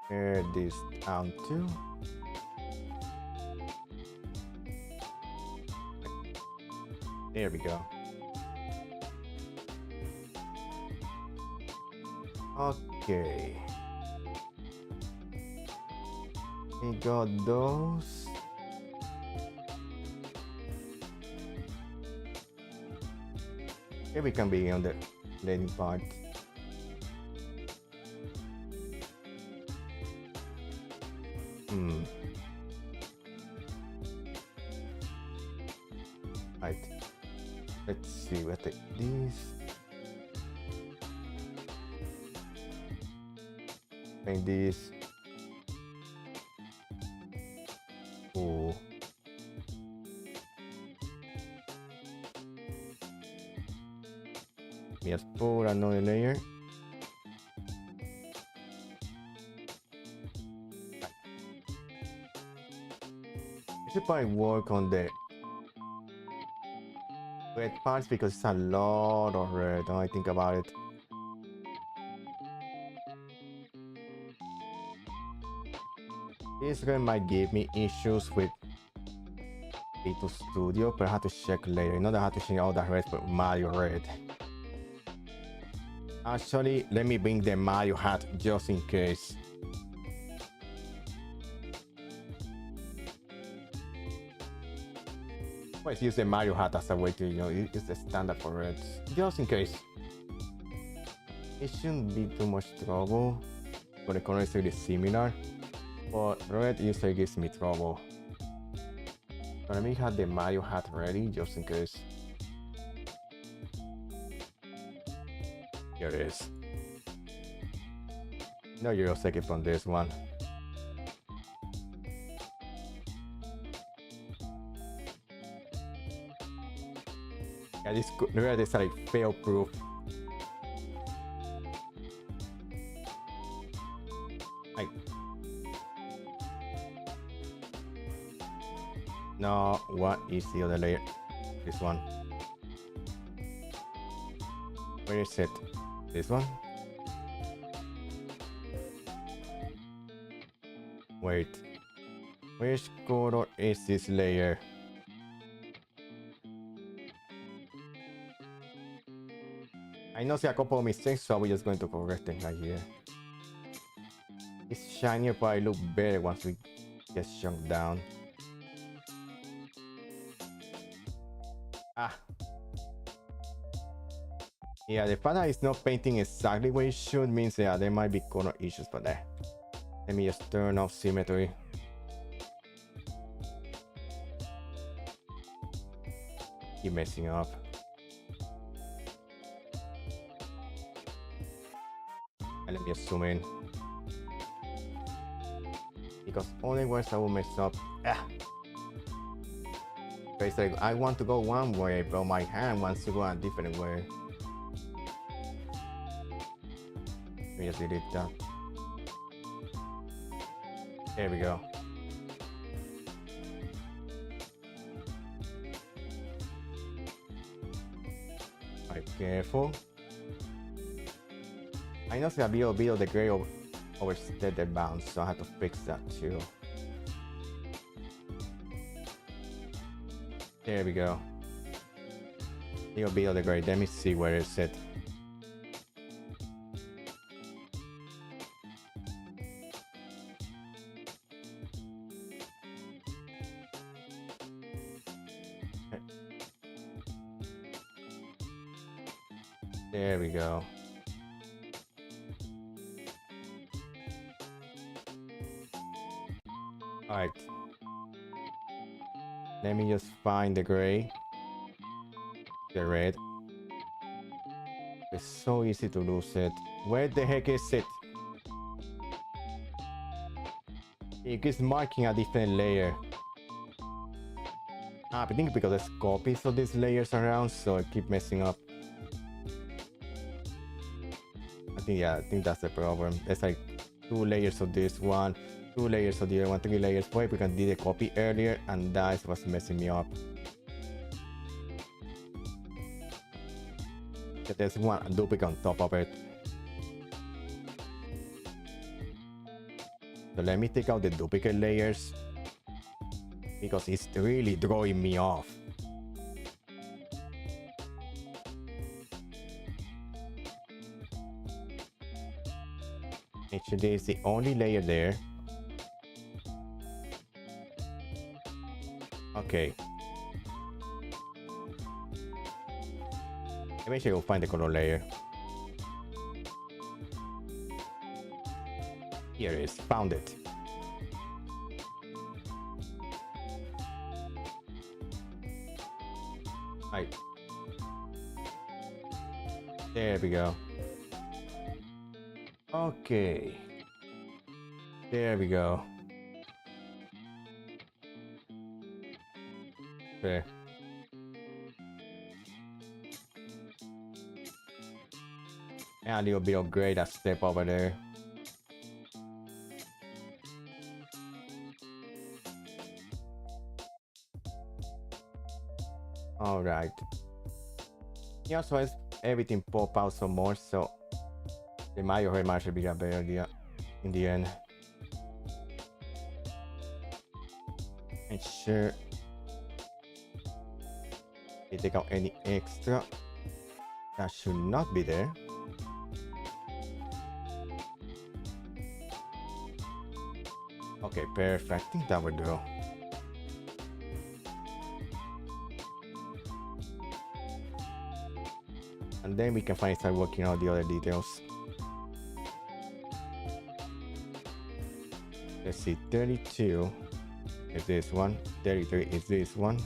[SPEAKER 1] Tear this down too. There we go. Okay. We got those. Here we can be on the landing part. Right. Let's see. We'll take these. Make these. Oh. Just pour another layer. I should probably work on the red parts because it's a lot of red. When I think about it. This red might give me issues with B2 Studio, but I have to check later. Not that I have to change all the reds, but Mario red. Actually, let me bring the Mario hat just in case. Let's use the Mario hat as a way to, use the standard for reds. Just in case. It shouldn't be too much trouble. For the color is really similar. But red usually gives me trouble. So let me have the Mario hat ready just in case. Here it is. No, you'll take it from this one. Yeah, this red is like fail proof. Like, no, what is the other layer? This one. Where is it? This one? Wait. Which color is this layer? I know see a couple of mistakes, so we're just going to correct them right here. This shinier probably look better once we get shrunk down. Ah. Yeah, the fact that it's not painting exactly where it should means there might be color issues for that. Let me just turn off symmetry. Keep messing up. And let me just zoom in. Because only once I will mess up. Basically, I want to go one way, but my hand wants to go a different way. Let me just delete that. There we go. Alright, careful. I know a bit of the gray overstayed the bounds, so I have to fix that too. There we go. Little bit of the gray. Let me see where it's at. There we go. Alright. Let me just find the gray. The red. It's so easy to lose it. Where the heck is it? It keeps marking a different layer. I think because there's copies of these layers around, so I keep messing up. I think that's the problem. There's like 2 layers of this one, 2 layers of the other one, 3 layers. Why? Because I did a copy earlier and that's what's messing me up. There's one duplicate on top of it. So let me take out the duplicate layers because it's really throwing me off. Actually, it's the only layer there. Okay. Eventually we'll find the color layer. Here it is. Found it. Right. There we go. Okay. There we go. Okay. And a little bit of gray that step over there. Alright. Yeah, so as everything pop out some more, so the Mario Hair might be a better idea in the end. And sure, they take out any extra that should not be there. Okay, perfect. I think that would do. And then we can finally start working on the other details. Let's see, 32 is this one, 33 is this one.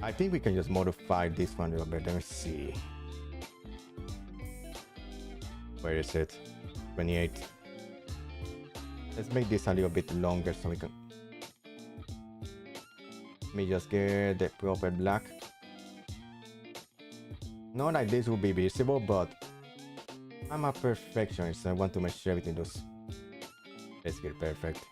[SPEAKER 1] I think we can just modify this one a little bit. Let me see. Where is it? 28. Let's make this a little bit longer so we can... Let me just get the proper black. Not like this will be visible, but I'm a perfectionist, so I want to make sure everything does. Let's get perfect.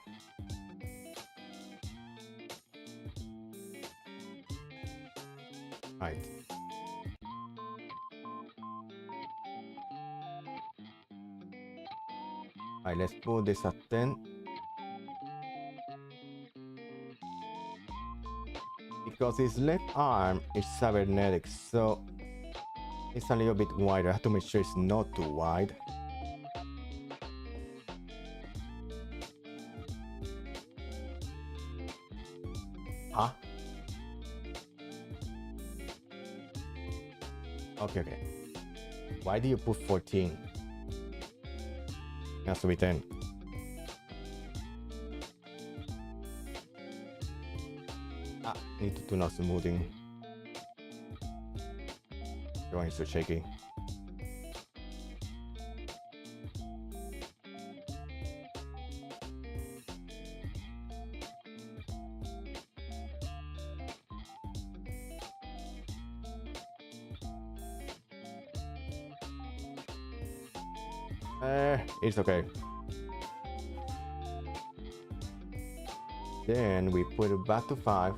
[SPEAKER 1] Right. Alright, let's put this at 10. Because his left arm is cybernetic, so it's a little bit wider. I have to make sure it's not too wide. Huh? Okay. Why do you put 14? It has to be 10. Need to tune out smoothing. Drawing is so shaky. It's okay. Then we put it back to 5.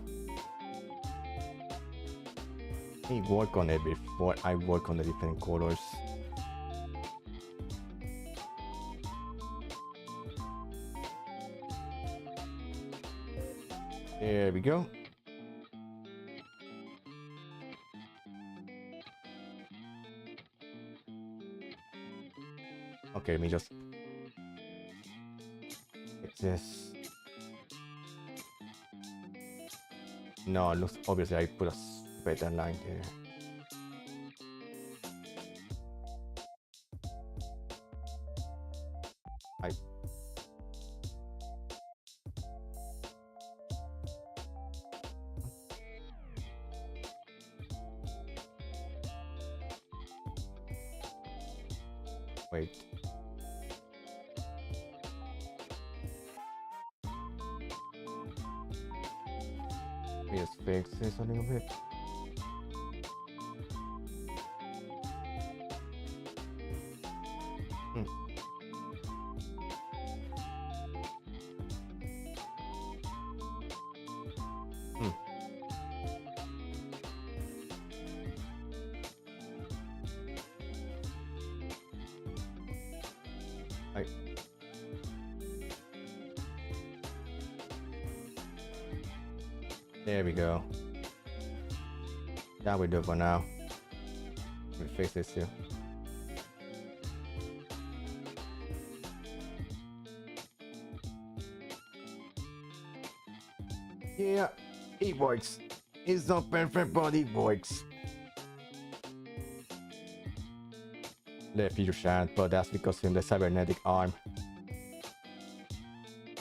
[SPEAKER 1] Let me work on it before I work on the different colors. There we go. Okay, let me just... It's this. No, it looks obviously I put a better line here. Wait. Let me just fix this a little bit. Hmm. Hmm. Right. There we go. That we do for now. Let me fix this too. Yeah, it works. It's not perfect, but it works. Left you shan't, but that's because in the cybernetic arm.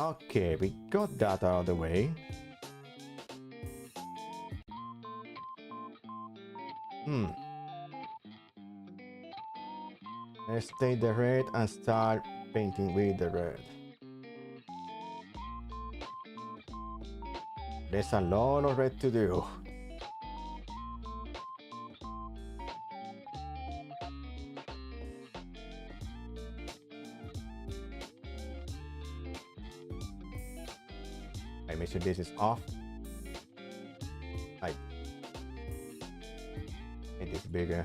[SPEAKER 1] Okay, we got that out of the way. Let's take the red and start painting with the red. There's a lot of red to do. I make sure this is off. Like, make this bigger.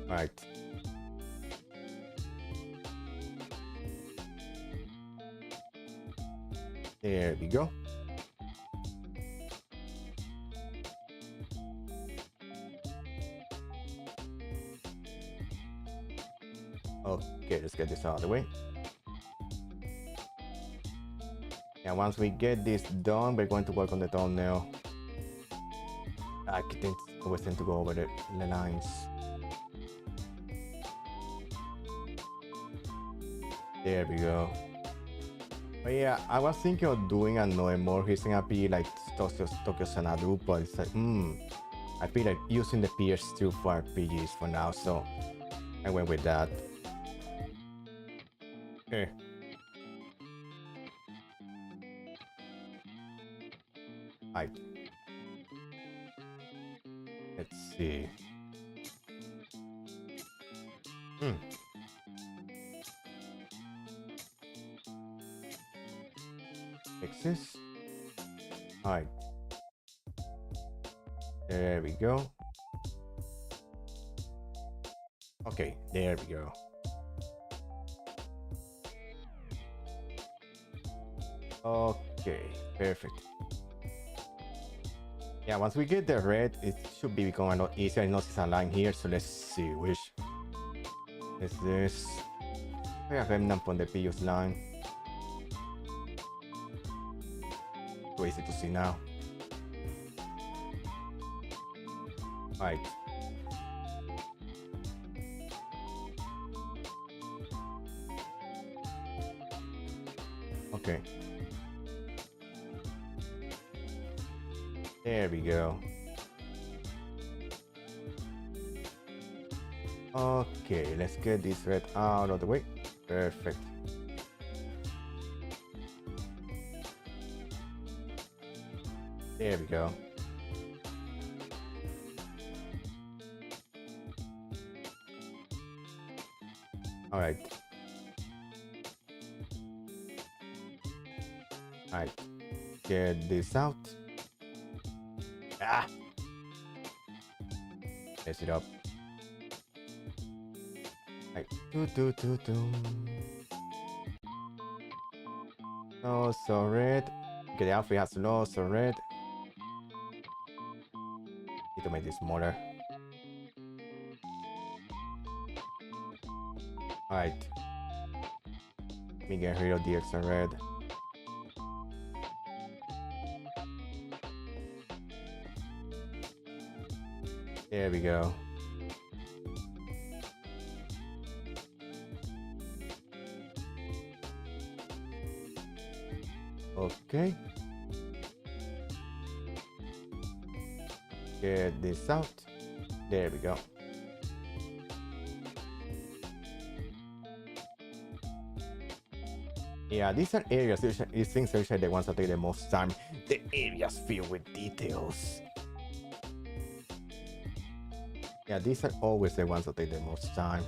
[SPEAKER 1] Right. There we go. Okay, let's get this out of the way. And once we get this done, we're going to work on the thumbnail. I didn't always tend to go over the lines. There we go. But yeah, I was thinking of doing another more recent RP like Tokyo Xanadu, but it's like, I feel like using the PS2 for RPGs for now, so I went with that. Okay. Right. Let's see. Fix this. Alright. There we go. Okay, there we go. Okay, perfect. Yeah, once we get the red, it should be becoming a lot easier. I notice a line here, so let's see which is this. I have remnant from the previous line. Too easy to see now. Right. Okay. There we go. Okay, let's get this red out of the way. Perfect. There we go. All right. All right. Get this out. Ah. Mess it up. Right. Also red. Okay, the outfit has lots of red. Need to make this smaller. Alright. Let me get rid of the extra red. There we go. Okay. Get this out. There we go. Yeah, these are areas, these things are usually the ones that take the most time. The areas filled with details. Yeah, these are always the ones that take the most time.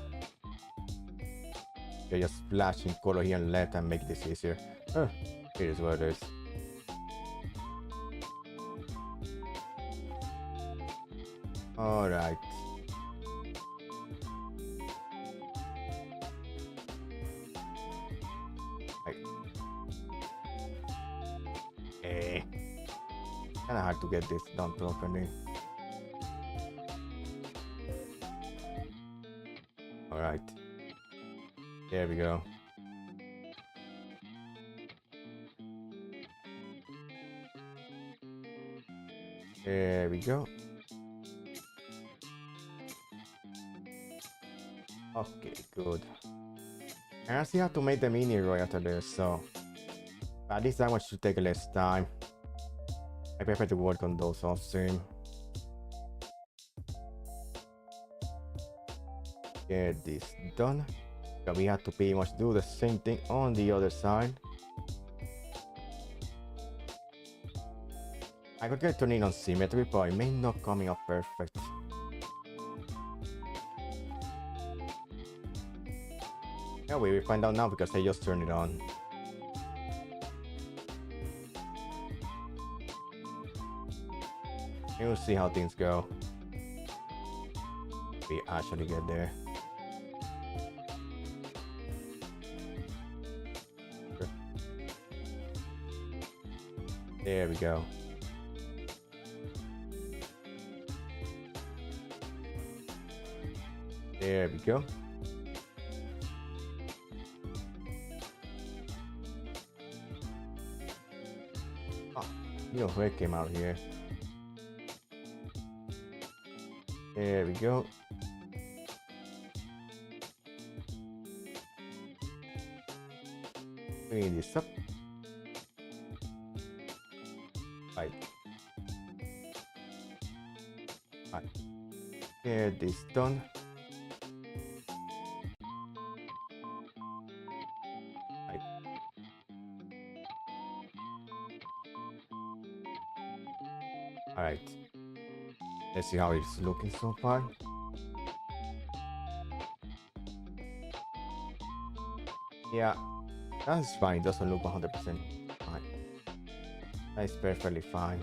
[SPEAKER 1] You just flash in color here and left and make this easier. It is what it is. Alright. Kinda hard to get this done properly. Alright. There we go. There we go. Okay, good. And I still have to make the mini right after this, so at least that one should take less time. I prefer to work on those off stream. Get this done. So we have to pretty much do the same thing on the other side. I could get turning on symmetry, but it may not coming up perfect. Yeah, we will find out now because I just turned it on. We'll see how things go. We actually get there. There we go. There we go. Oh, your head came out here. There we go. Clean this up. Right. Right. Get this done. Right. Alright. Let's see how it's looking so far. Yeah, that's fine. It doesn't look 100% fine. That's perfectly fine.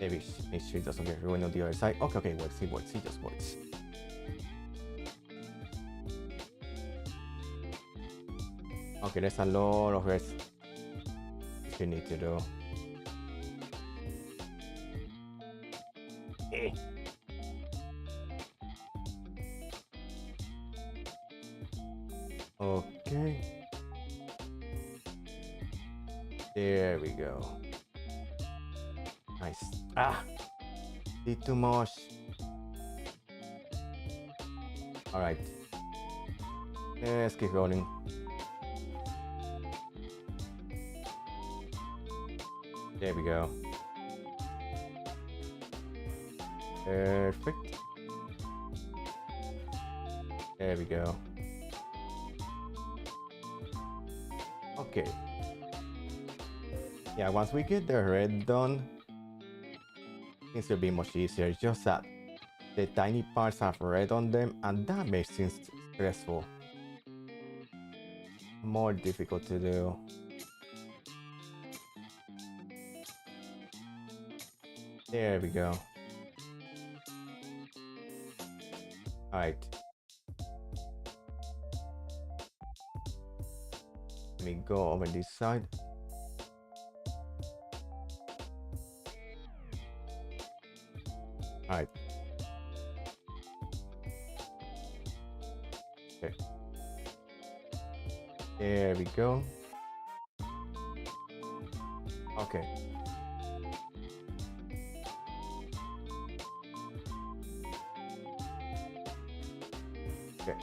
[SPEAKER 1] Maybe make sure it doesn't get ruined on the other side. Okay, works. It just works. Okay, there's a lot of rest you need to do. Okay. There we go. Nice. Did too much. Alright. Let's keep rolling. There we go. Perfect. There we go. Okay. Yeah, once we get the red done, things will be much easier. It's just that the tiny parts have red on them, and that makes things stressful. More difficult to do. There we go. Alright. Let me go over this side. Alright. Okay. There we go. Okay. Okay.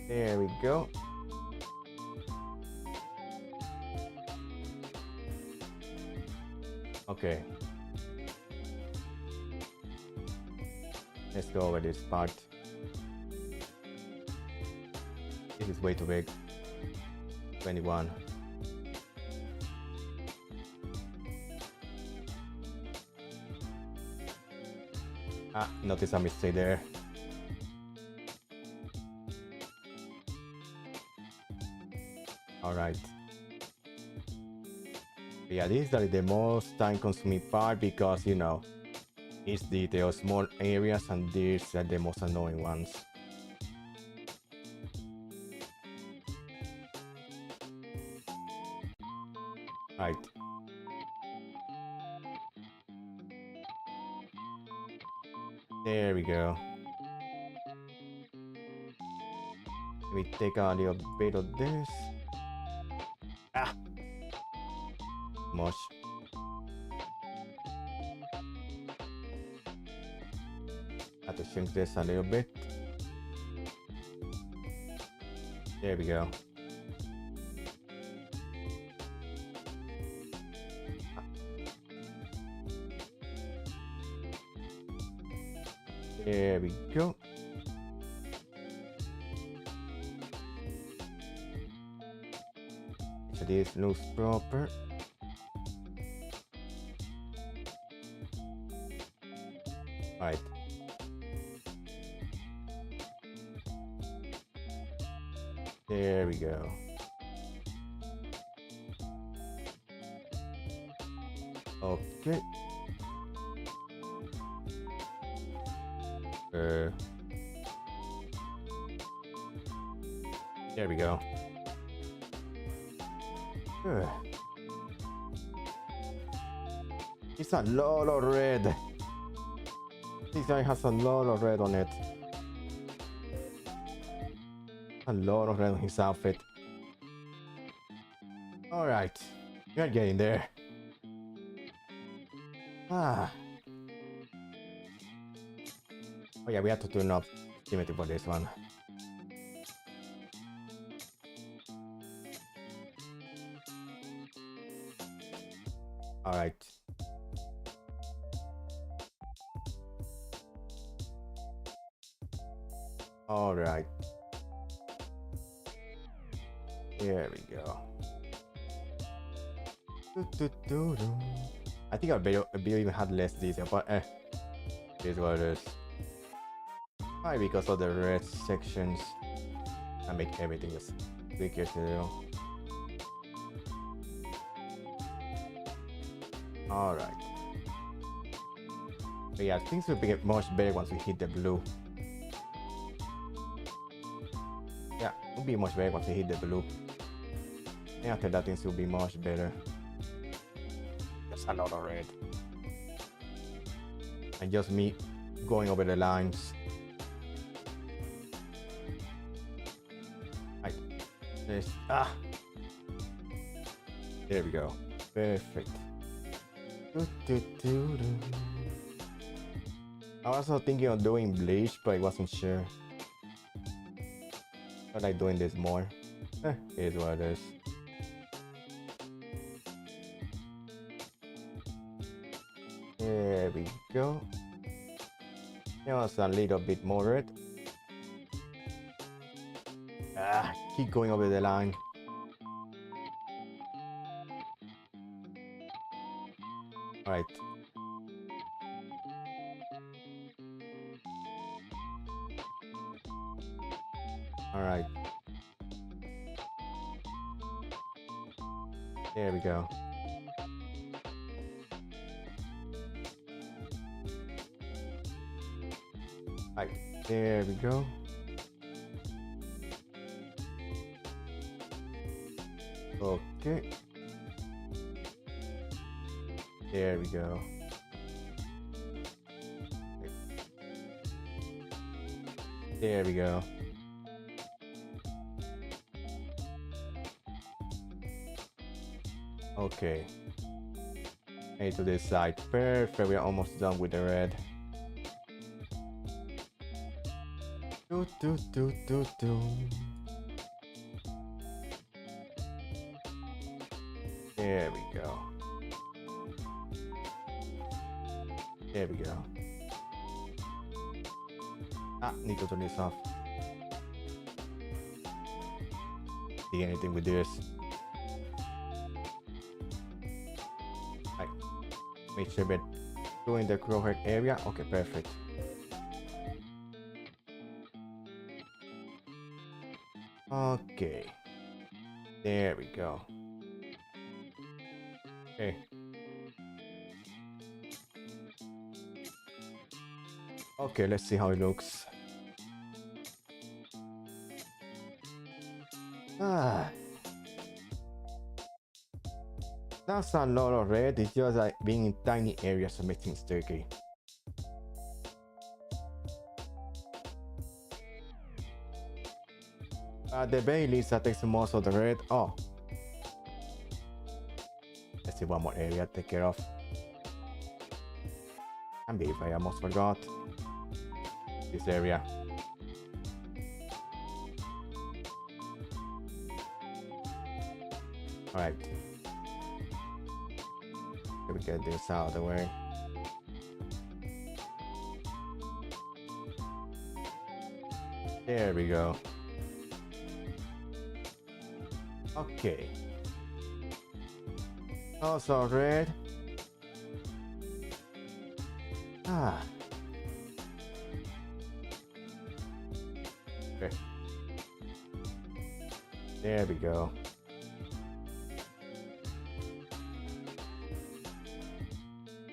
[SPEAKER 1] There we go. Okay. Let's go over this part. This is way too big. 21. Notice a mistake there. Alright. Yeah, this is like the most time consuming part because, you know, it's details, small areas, and these are the most annoying ones. Right. There we go. Let me take a little bit of this. Much. Have to shrink this a little bit. There we go. There we go. So this looks proper. Right. There we go. Okay. There we go. It's a lot of red. This guy has a lot of red on it. A lot of red on his outfit. Alright. You're getting there. Oh yeah, we have to turn up symmetry for this one. Alright. Alright. There we go. I think Albedo even had less detail, but it is what it is. Why? Because of the red sections. I make everything just quicker to do. Alright. But yeah, things will get much better once we hit the blue. Yeah, it will be much better once we hit the blue. And after that, things will be much better. Just a lot of red. And just me going over the lines. Right. This. There we go. Perfect. I was also thinking of doing bleach, but I wasn't sure. I like doing this more. It is what it is. There we go. Just a little bit more red. Keep going over the line. Alright. Alright. There we go. Right, there we go. Okay. There we go. There we go. Okay. Hey, to this side. Perfect. We are almost done with the red. There we go. There we go. Need to turn this off. See anything with this? Right. Make sure we're doing the crowhead area. Okay, perfect. Okay. There we go. Okay. Okay, let's see how it looks. Ah. That's a lot of red. It's just like being in tiny areas and making things tricky. At the very least, that takes most of the red. Oh. Let's see one more area to take care of. And be if I almost forgot. This area. Alright. Let me get this out of the way. There we go. Okay. Also red. Ah. Okay. There we go.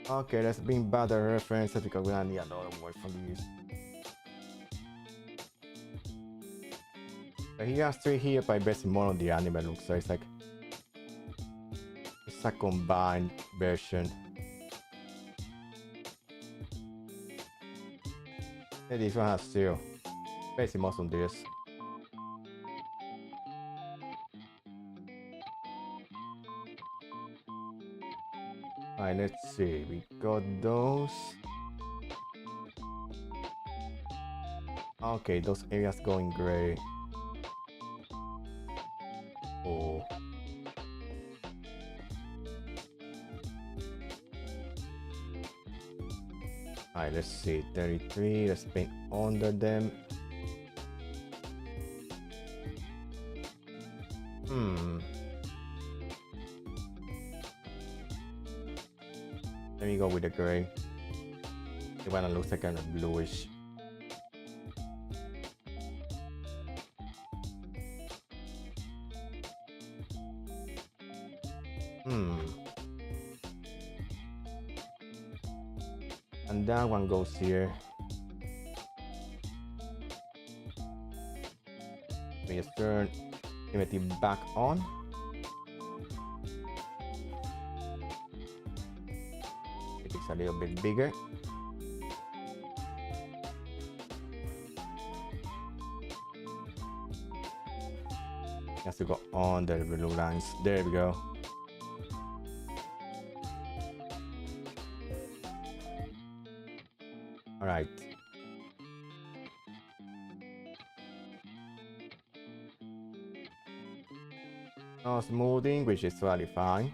[SPEAKER 1] Okay, let's bring back the references because we don't need a lot of work from these. But he has 3 here by basing more on the anime look, so it's like it's a combined version. And this one has 0. Basing most on this. Alright, let's see. We got those. Okay, those areas going gray. Oh. Alright, let's see. 33. Let's paint under them. Let me go with the gray. The one that looks like kind of bluish. And that one goes here. Let me just turn Timothy back on. It is a little bit bigger. Has to go on the blue lines. There we go. All right. No smoothing, which is totally fine.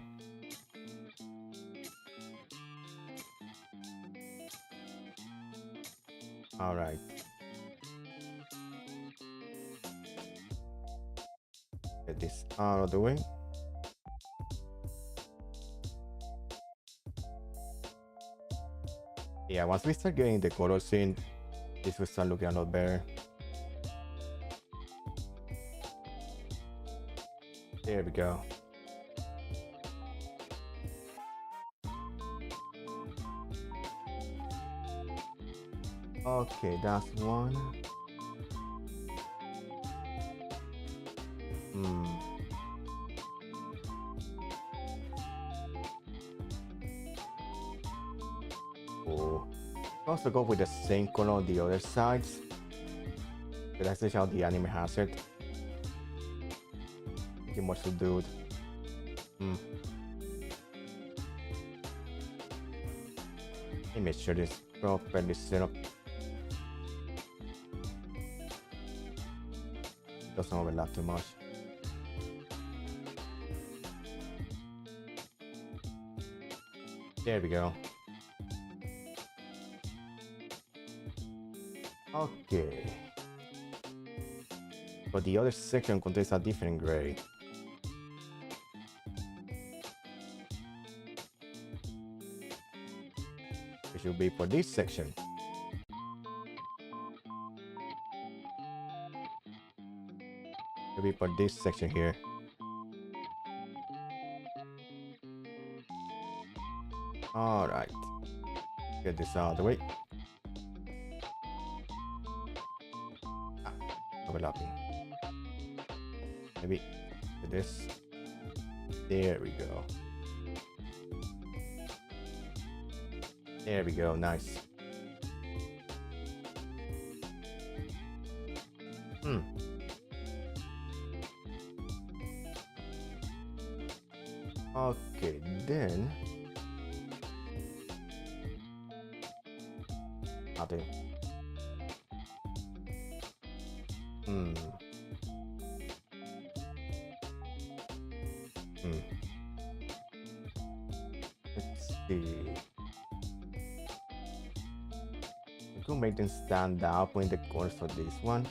[SPEAKER 1] All right. Get this out of the way. Yeah, once we start getting the colors in, this will start looking a lot better. There we go. Okay, that's one. Oh. Also go with the same color on the other sides. But that's just how the anime has it. Make it more subdued. Let me make sure this properly set up. It doesn't overlap too much. There we go. Okay. But the other section contains a different gray. It should be for this section. Maybe for this section here. All right. Get this out of the way. Overlapping. Maybe this. There we go. There we go. Nice. Okay, then. Nothing. Let's see. We could make them stand up in the corners of this one.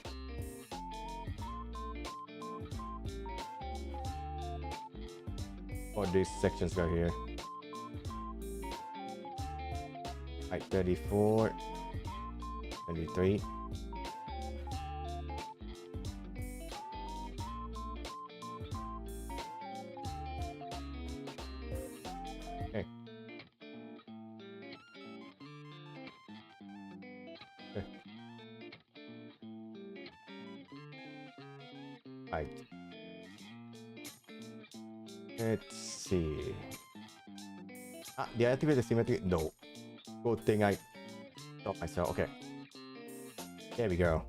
[SPEAKER 1] Or these sections right here. Like 34, 23. Okay. Okay. Right. Let's see. Deactivate the symmetry? No. Good thing I stopped myself. Okay. There we go.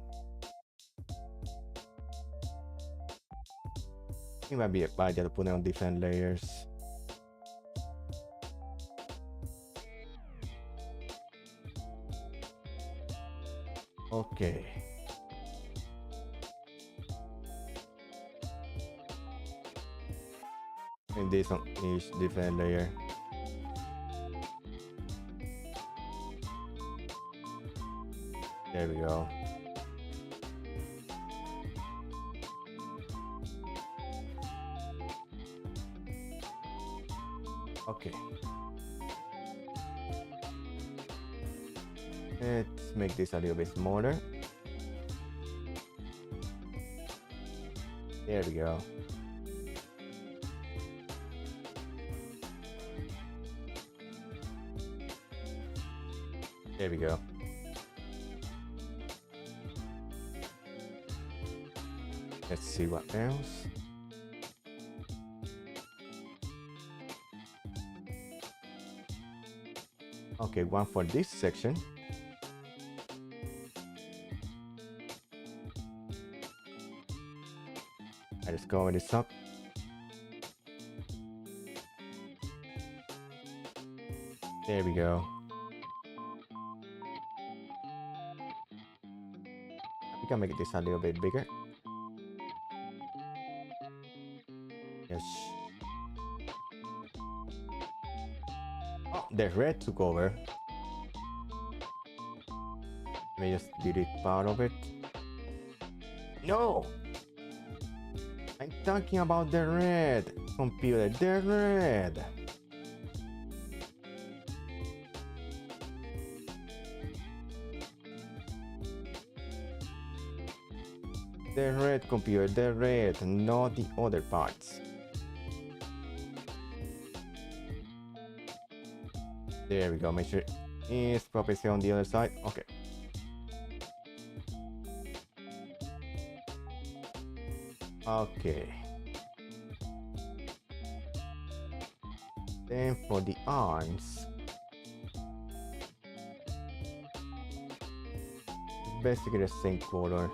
[SPEAKER 1] It might be a bad idea to put it on different layers. Okay. And this on each different layer. There we go. Okay. Let's make this a little bit smaller. There we go. There we go. Let's see what else. Okay, one for this section. I just cover this up. There we go. We can make this a little bit bigger. Yes. Oh, the red took over. Let me just delete part of it. No! I'm talking about the red. Computer, the red. The red, computer, the red, not the other parts. There we go. Make sure it's properly set on the other side. Okay. Okay. Then for the arms, basically the same color.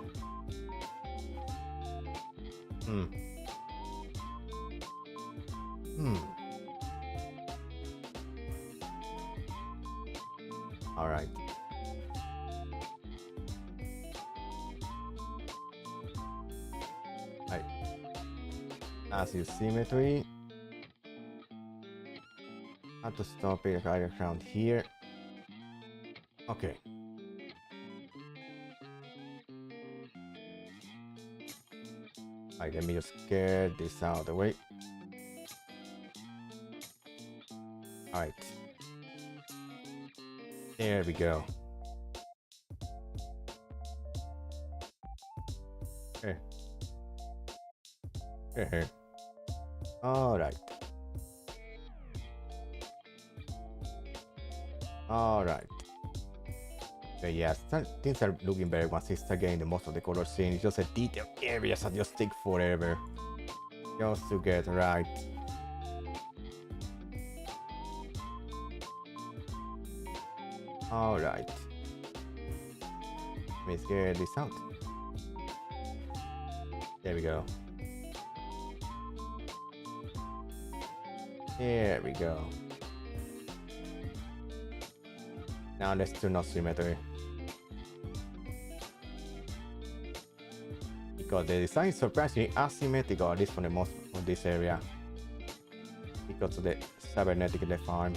[SPEAKER 1] All right. Right. As you symmetry, have to stop it right around here. Okay. Alright, let me just get this out of the way. Alright. There we go. Okay. Alright. Alright. Okay, yeah, things are looking better once you start getting the most of the color scene. It's just a detailed areas that just take forever. Just to get right. Alright. Let's get this out. There we go. There we go. Now let's turn off symmetry. Because the design is surprisingly asymmetrical, at least for the most of this area. Because of the cybernetic left arm.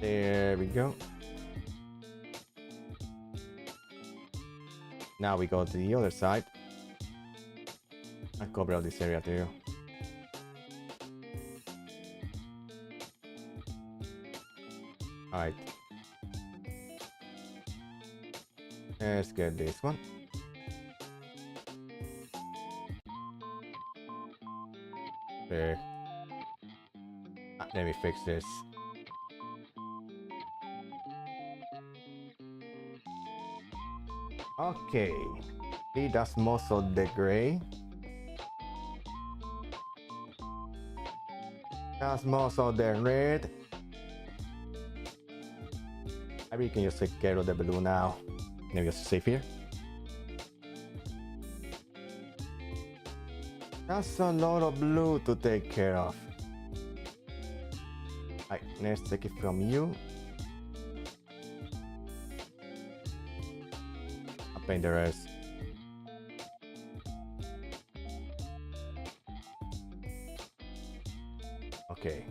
[SPEAKER 1] There we go. Now we go to the other side. I cover all this area too. Alright. Let's get this one. There. Let me fix this. Okay. See, that's most of the gray. That's most of the red. Maybe you can just take care of the blue now. Maybe just save here. That's a lot of blue to take care of. Alright, let's take it from you. I'll paint the rest. Okay.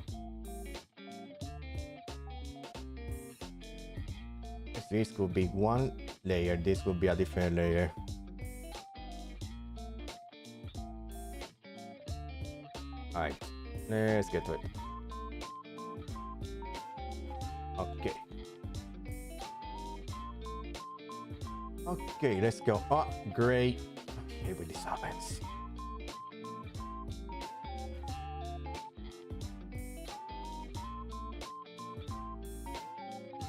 [SPEAKER 1] This could be one layer, this could be a different layer. Alright, let's get to it. Okay. Okay, let's go. Oh, great. Okay, with this happens.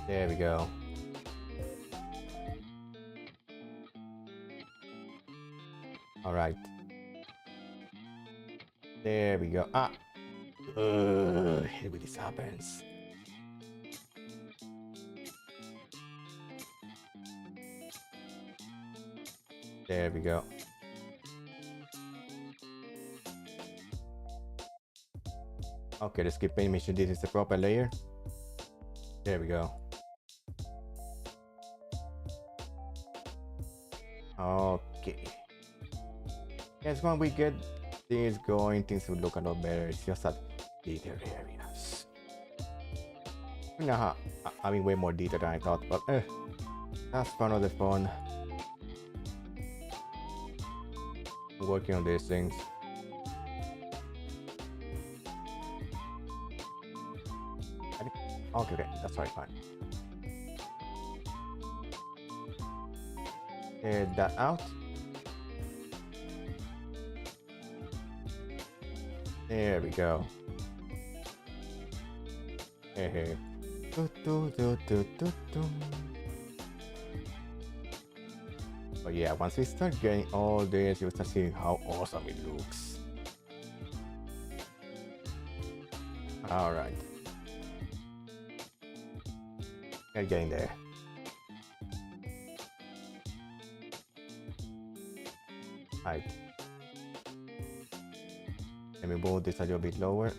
[SPEAKER 1] There we go. All right. There we go. Ah. Here this happens. There we go. Okay, let's keep making sure this is the proper layer. There we go. Okay. Yes, when we get this going, things will look a lot better. It's just that detail areas. I mean, way more detail than I thought, but that's part of the fun. Working on these things. Okay, that's right, fine. Get that out. There we go. Hey. But yeah, once we start getting all this, you'll start seeing how awesome it looks. Alright. We're getting there. Right. Let me move this a little bit lower.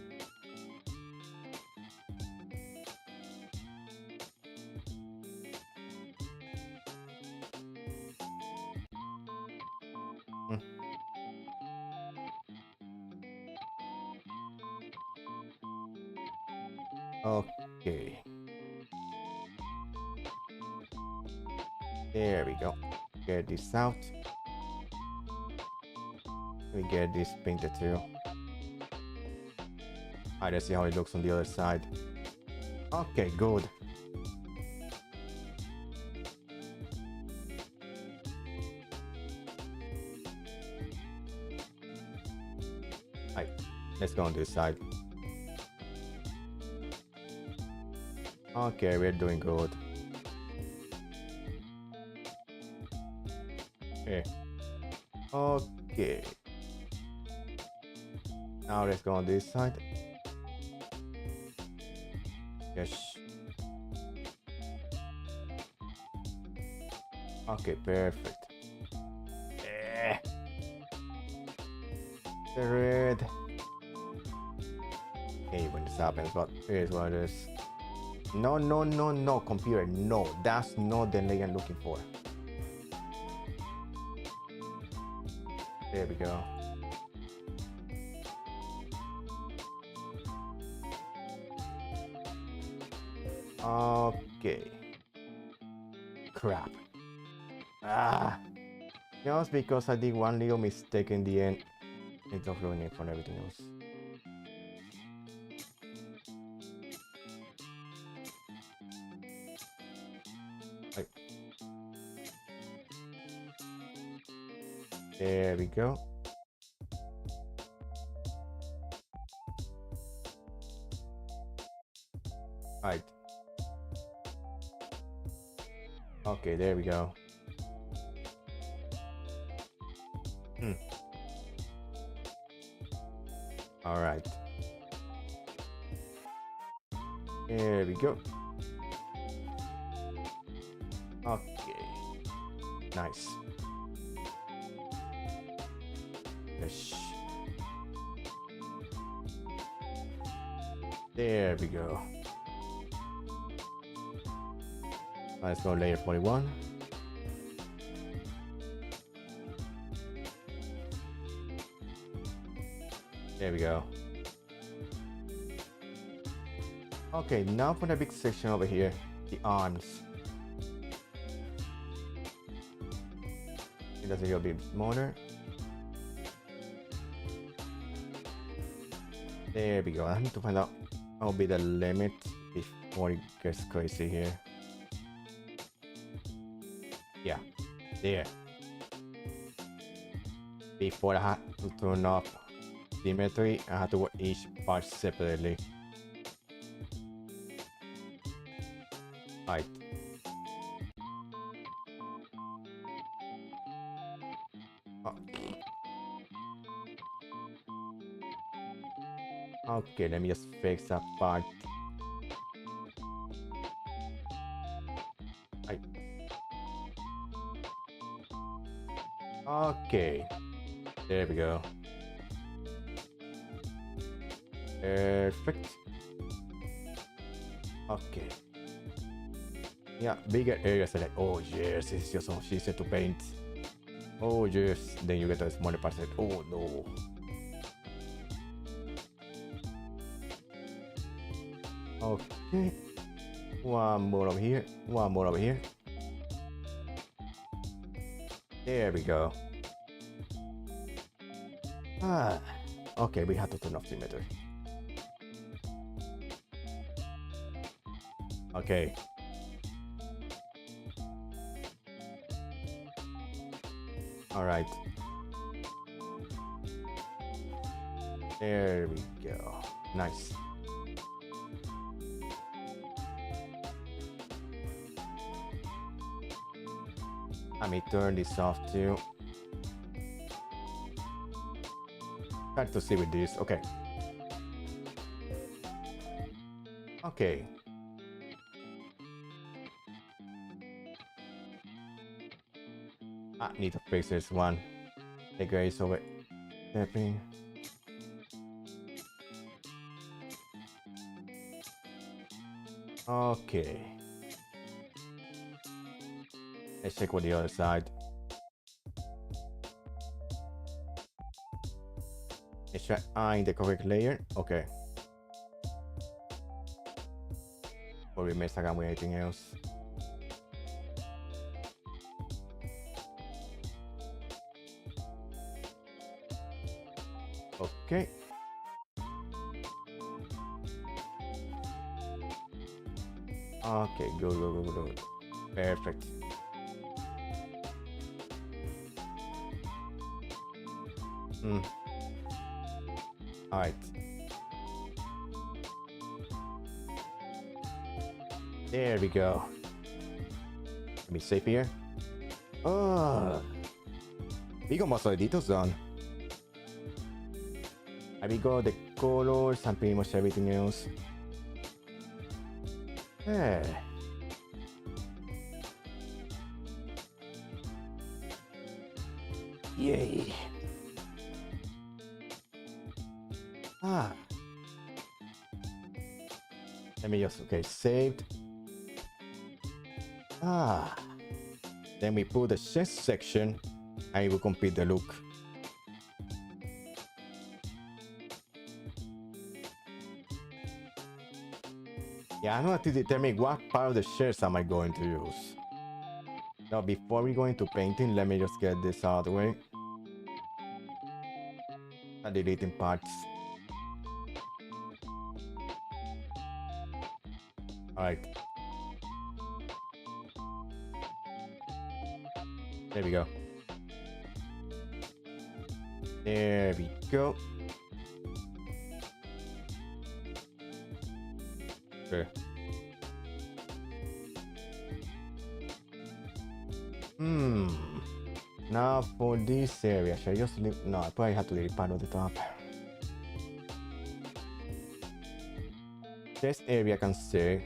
[SPEAKER 1] Okay. There we go. Get this out. We get this painted too. Alright, let's see how it looks on the other side. Okay, good. Right, let's go on this side. Okay, we're doing good. Okay. Okay. Now let's go on this side. Yes. Okay, perfect. Eh. The red. Hey, when this happens, but here's what it is. No, no, no, no, computer. No, that's not the layer I'm looking for. There we go. Okay. Crap. Ah. Just because I did one little mistake in the end, it's not ruining it for everything else. Right. There we go. Right. Okay, there we go. All right. There we go. Okay. Nice. Yes. There we go. Let's go layer 41. There we go. Okay, now for the big section over here, the arms. It does a little bit smaller. There we go. I need to find out what will be the limit before it gets crazy here. Yeah, there. Before I had to turn off symmetry, I had to work each part separately. Right. Oh. Okay, let me just fix that part. Right. Okay, there we go. Perfect. Okay. Yeah, bigger areas are like, oh yes, it's just so easy to paint. Oh yes, then you get the smaller parts like, oh no. Okay. One more over here, one more over here. There we go. Ah, okay, we have to turn off symmetry. Okay. All right. There we go. Nice. Let me turn this off too. Try to see with this. Okay. Okay. I need to fix this one. The grace over stepping. Okay. Let's check with the other side. Let's try eyeing the correct layer. Okay. Before we mess around with anything else. Okay. Okay, good. Perfect. All right. There we go. Let me save here. Oh, we got most of the details done. And we got the colors and pretty much everything else. Yeah. Yay. Ah. Let me just, okay, saved. Ah. Then we put the chest section and it will complete the look. Yeah, I have to determine what part of the chest am I going to use. Now, before we go into painting, let me just get this out of the way. And deleting parts. Alright. There we go. There we go. Sure. Now for this area, should I just leave? No, I probably have to leave part of the top. This area I can see.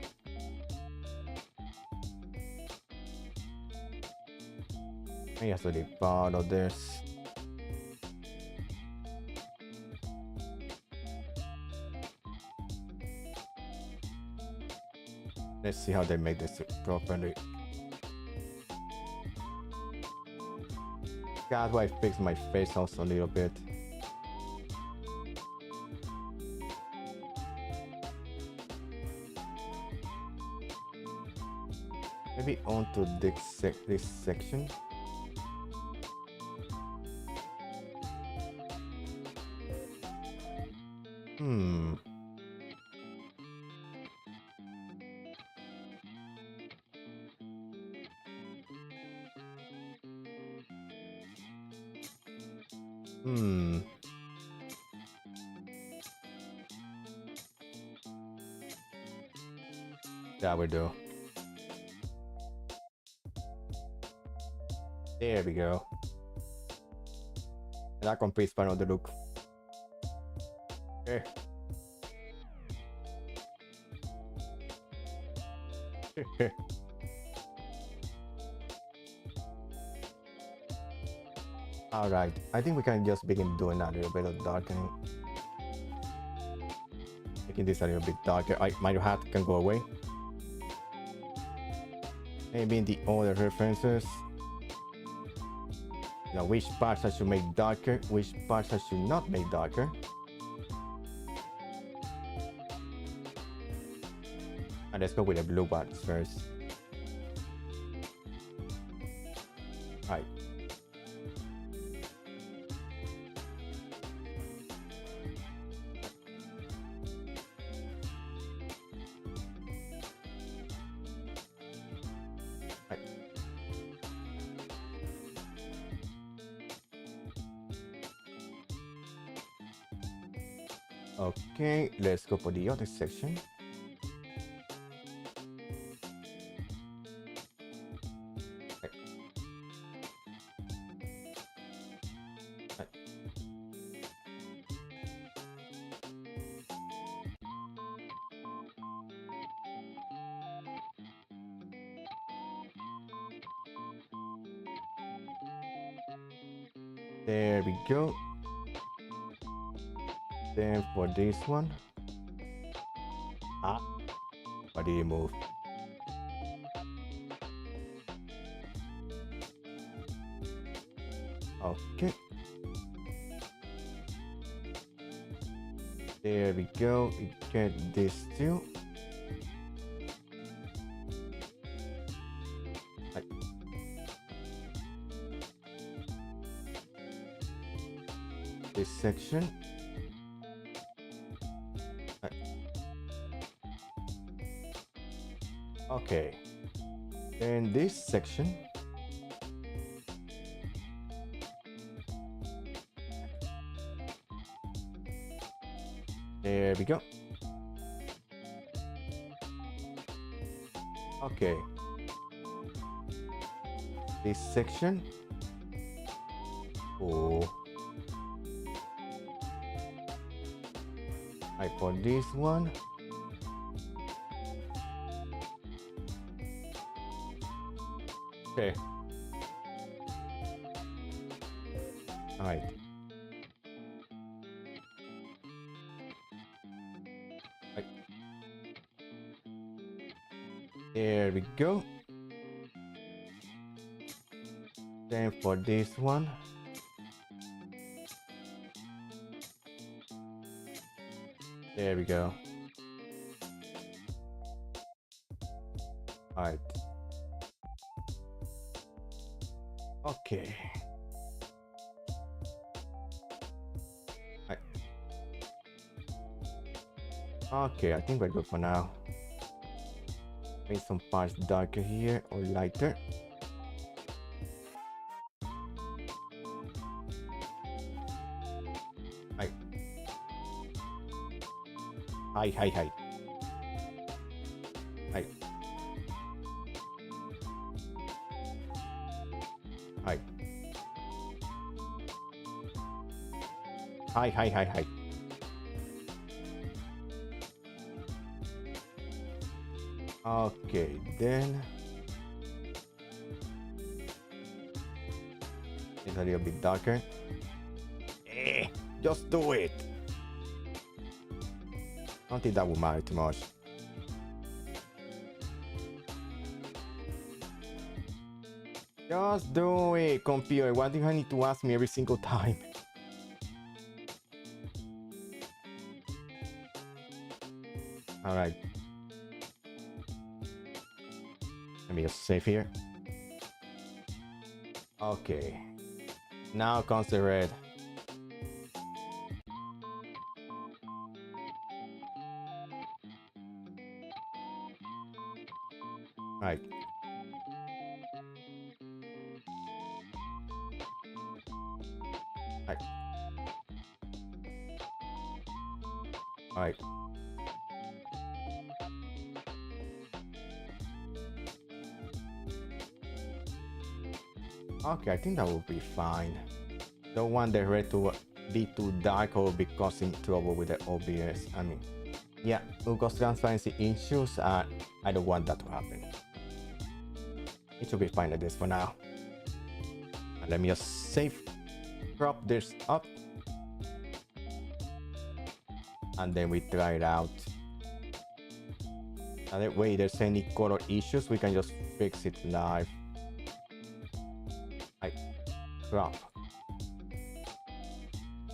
[SPEAKER 1] I have to leave part of this. Let's see how they make this properly. God, why I fix my face also a little bit. Maybe onto this section. That will do. There we go. That completes part of the look. Okay. Alright, I think we can just begin doing a little bit of darkening. Making this a little bit darker. My hat can go away. Maybe in the other references. You know, which parts I should make darker, which parts I should not make darker. And let's go with the blue parts first. Alright. Okay, let's go for the other section. There we go. Then for this one, why did you move? Okay. There we go. We get this too. This section. Okay. Then this section. There we go. Okay. This section. Oh. Right, for this one. Okay. Alright. Right. There we go. Then for this one. There we go. Alright. Okay. Right. Okay, I think we're good for now. Make some parts darker here or lighter. Right. Hi. Right. Right. Hi. Okay, then it's a little bit darker. Just do it. I don't think that will matter too much. Just do it, computer. Why do you need to ask me every single time? Alright. Let me just save here. Okay. Now comes the red. Right. Right. Right. Okay, I think that will be fine. Don't want the red to be too dark or be causing trouble with the OBS. I mean, yeah, because transparency issues, I don't want that to happen. It should be fine like this for now. And let me just save, crop this up. And then we try it out. And that way, if there's any color issues, we can just fix it live. Like, crop.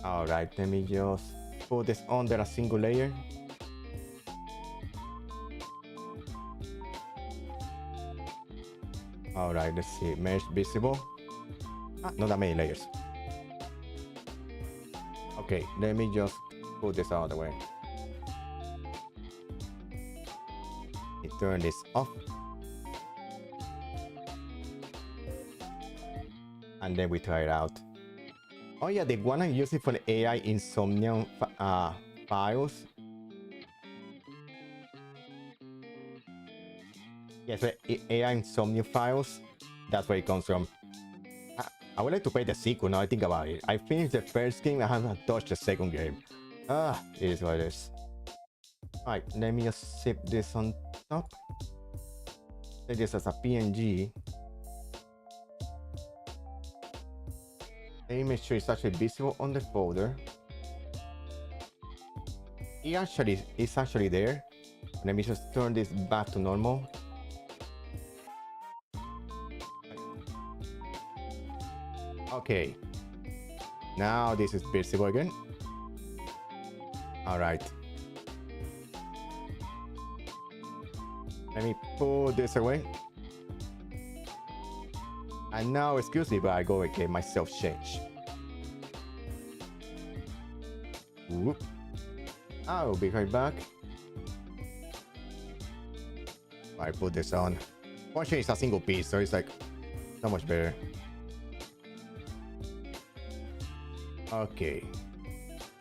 [SPEAKER 1] Alright, let me just put this under a single layer. Alright, let's see. Mesh visible. Not that many layers. Okay, let me just put this out of the way. Turn this off. And then we try it out. Oh yeah, the one I'm using for the AI Insomnia files. Yes, the AI Insomnia files. That's where it comes from. I would like to play the sequel now I think about it. I finished the first game, I haven't touched the second game. It is what it is. Alright, let me just zip this on top. Set this as a PNG. Let me make sure it's actually visible on the folder. It's actually there. Let me just turn this back to normal. Okay. Now this is visible again. Alright. Let me put this away. And now, excuse me, but I go and get myself changed. Whoop. I'll be right back. I put this on. Fortunately, it's a single piece, so it's like so much better. Okay.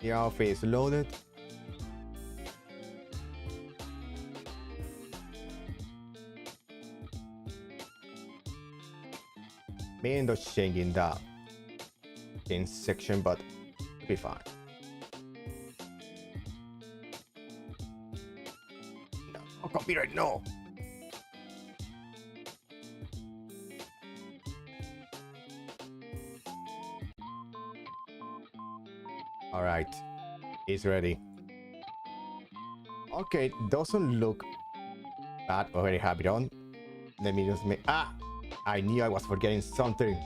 [SPEAKER 1] The outfit is loaded. May end up changing the in section, but it'll be fine. No, oh, copyright, no. All right, it's ready. Okay, doesn't look bad. Already have it on. Let me just make. Ah, I knew I was forgetting something.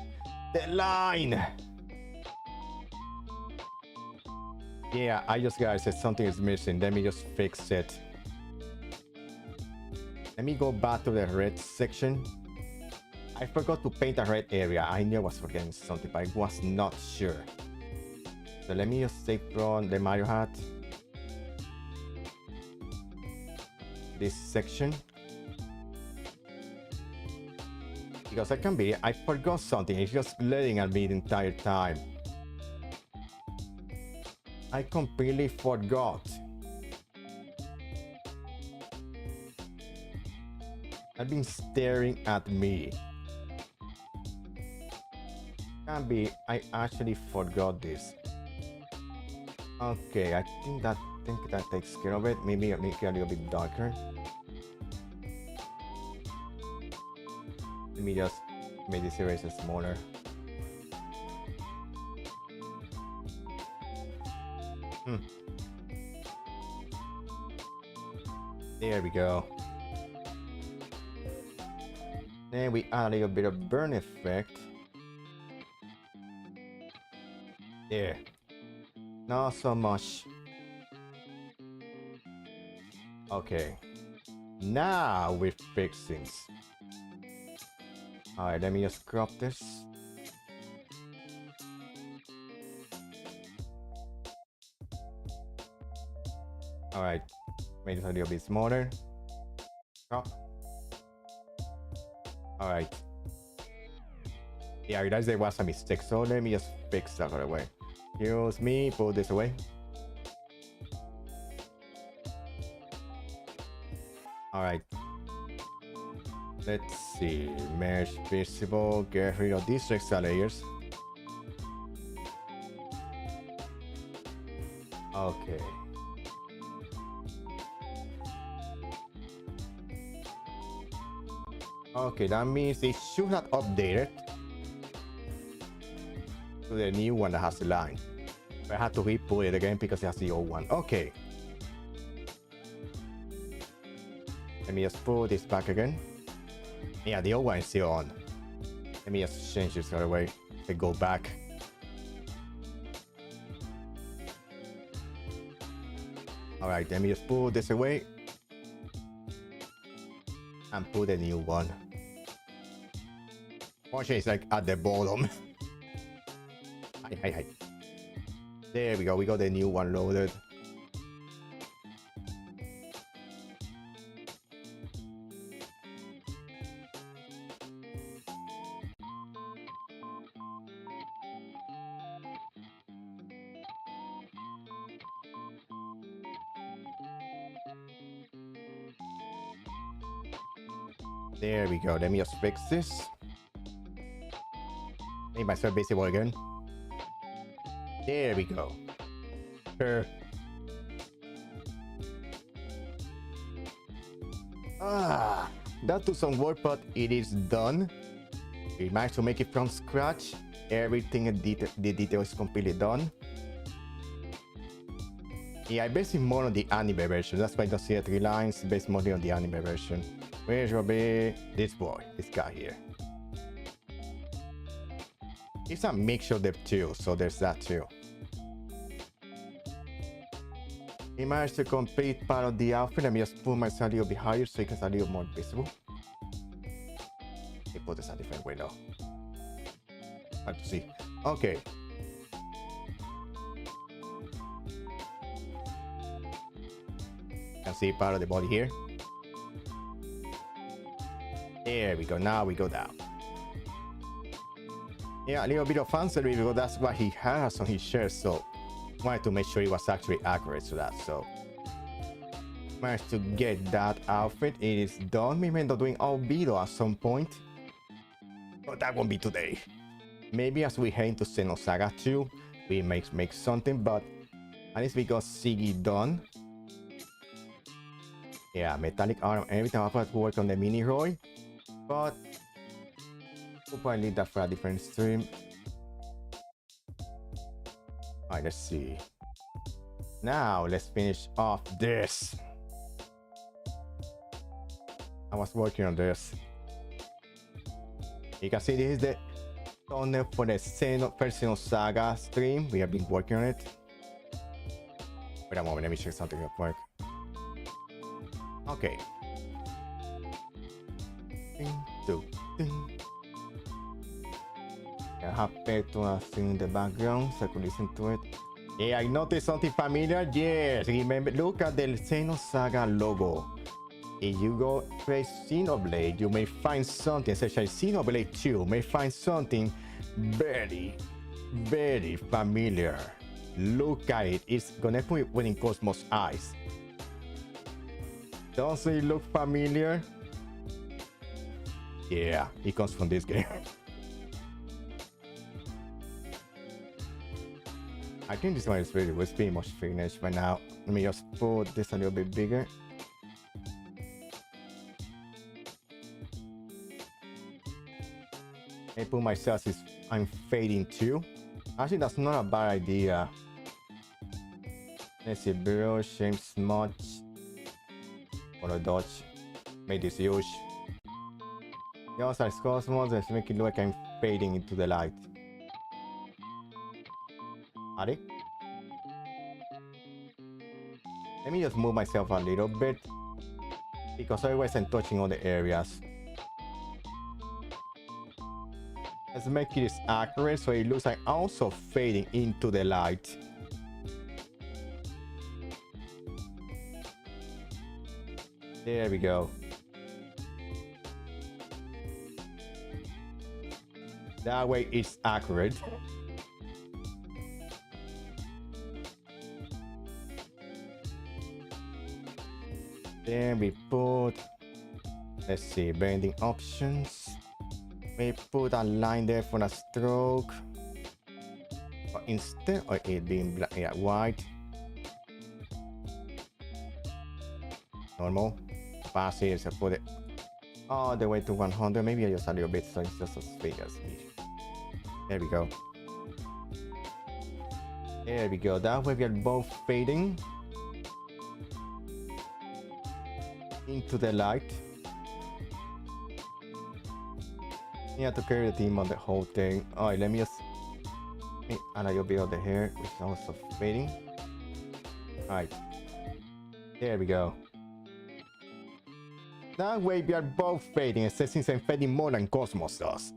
[SPEAKER 1] The line. Yeah, I just gotta say something is missing. Let me just fix it. Let me go back to the red section. I forgot to paint a red area. I knew I was forgetting something, but I was not sure. So let me just take from the Mario hat this section, because I forgot something. It's just glaring at me the entire time. I completely forgot. I've been staring at me. Can't be. I actually forgot this. Okay, I think that takes care of it. Maybe I make it a little bit darker. Let me just make this eraser smaller. There we go. Then we add a little bit of burn effect. There. Not so much. Okay. Now we're fixing. Alright, let me just crop this. Alright. Make this a little bit smaller. Crop. Alright. Yeah, I realized there was a mistake, so let me just fix that right away. Excuse me, pull this away. Alright. Let's see. Mesh visible. Get rid of these extra layers. Okay. Okay, that means it should have updated to the new one that has the line. I had to re-put it again because it has the old one. Okay. Let me just put this back again. Yeah, the old one is still on. Let me just change this other way to go back. Alright, let me just put this away. And put a new one. Fortunately, it's like at the bottom. Hi. There we go. We got the new one loaded. There we go. Let me just fix this. Make myself visible again. There we go. Sure. That took some work, but it is done. We managed to make it from scratch. Everything in the detail is completely done. Yeah, I based it more on the anime version. That's why I don't see the 3 lines. Based mostly on the anime version. Where will be this boy, this guy here. It's a mixture of the two, so there's that too. He managed to complete part of the outfit. Let me just put myself a little bit higher so it gets a little more visible. Let me put this a different way now. Hard to see. Okay. You can see part of the body here. There we go. Now we go down. Yeah, a little bit of fan service because that's what he has on his shirt. So wanted to make sure it was actually accurate to that. So managed to get that outfit. It is done. We may end up doing Albedo at some point. But that won't be today. Maybe as we head into Xenosaga 2, we make something, but at least we got Ziggy done. Yeah, metallic arm, everything. I'll have to work on the mini Roy, but we'll probably leave that for a different stream. Alright, let's see. Now let's finish off this. I was working on this. You can see this is the thumbnail for the first Xenosaga stream. We have been working on it. Wait a moment, let me check something real quick. Okay. Ding, ding, ding. I have Petuna singing in the background so I could listen to it. Yeah, I noticed something familiar. Yes, remember, look at the Xenosaga logo. If you go play Xenoblade, you may find something, especially Xenoblade 2, may find something very, very familiar. Look at it. It's connected with Winning Cosmos eyes. Doesn't it look familiar? Yeah, it comes from this game. I think this one is really was pretty much finished by now. Let me just put this a little bit bigger. I put myself is I'm fading too. Actually, that's not a bad idea. Let's see, brush, shape, smudge, or dodge. Make this huge. The outside cosmos, let's make it look like I'm fading into the light. Ready? Let me just move myself a little bit because otherwise I'm touching all the areas. Let's make it accurate so it looks like also fading into the light. There we go. That way it's accurate. Then we put, let's see, blending options. We put a line there for a stroke. But instead of it being black, yeah, white. Normal. Opacity, so put it all the way to 100. Maybe I just a little bit so it's just as big as me. There we go. There we go. That way we are both fading into the light. You have to carry the theme on the whole thing. Alright, let me just add a little bit of the hair, which is also fading. Alright. There we go. That way we are both fading, except since I'm fading more than Cosmos does.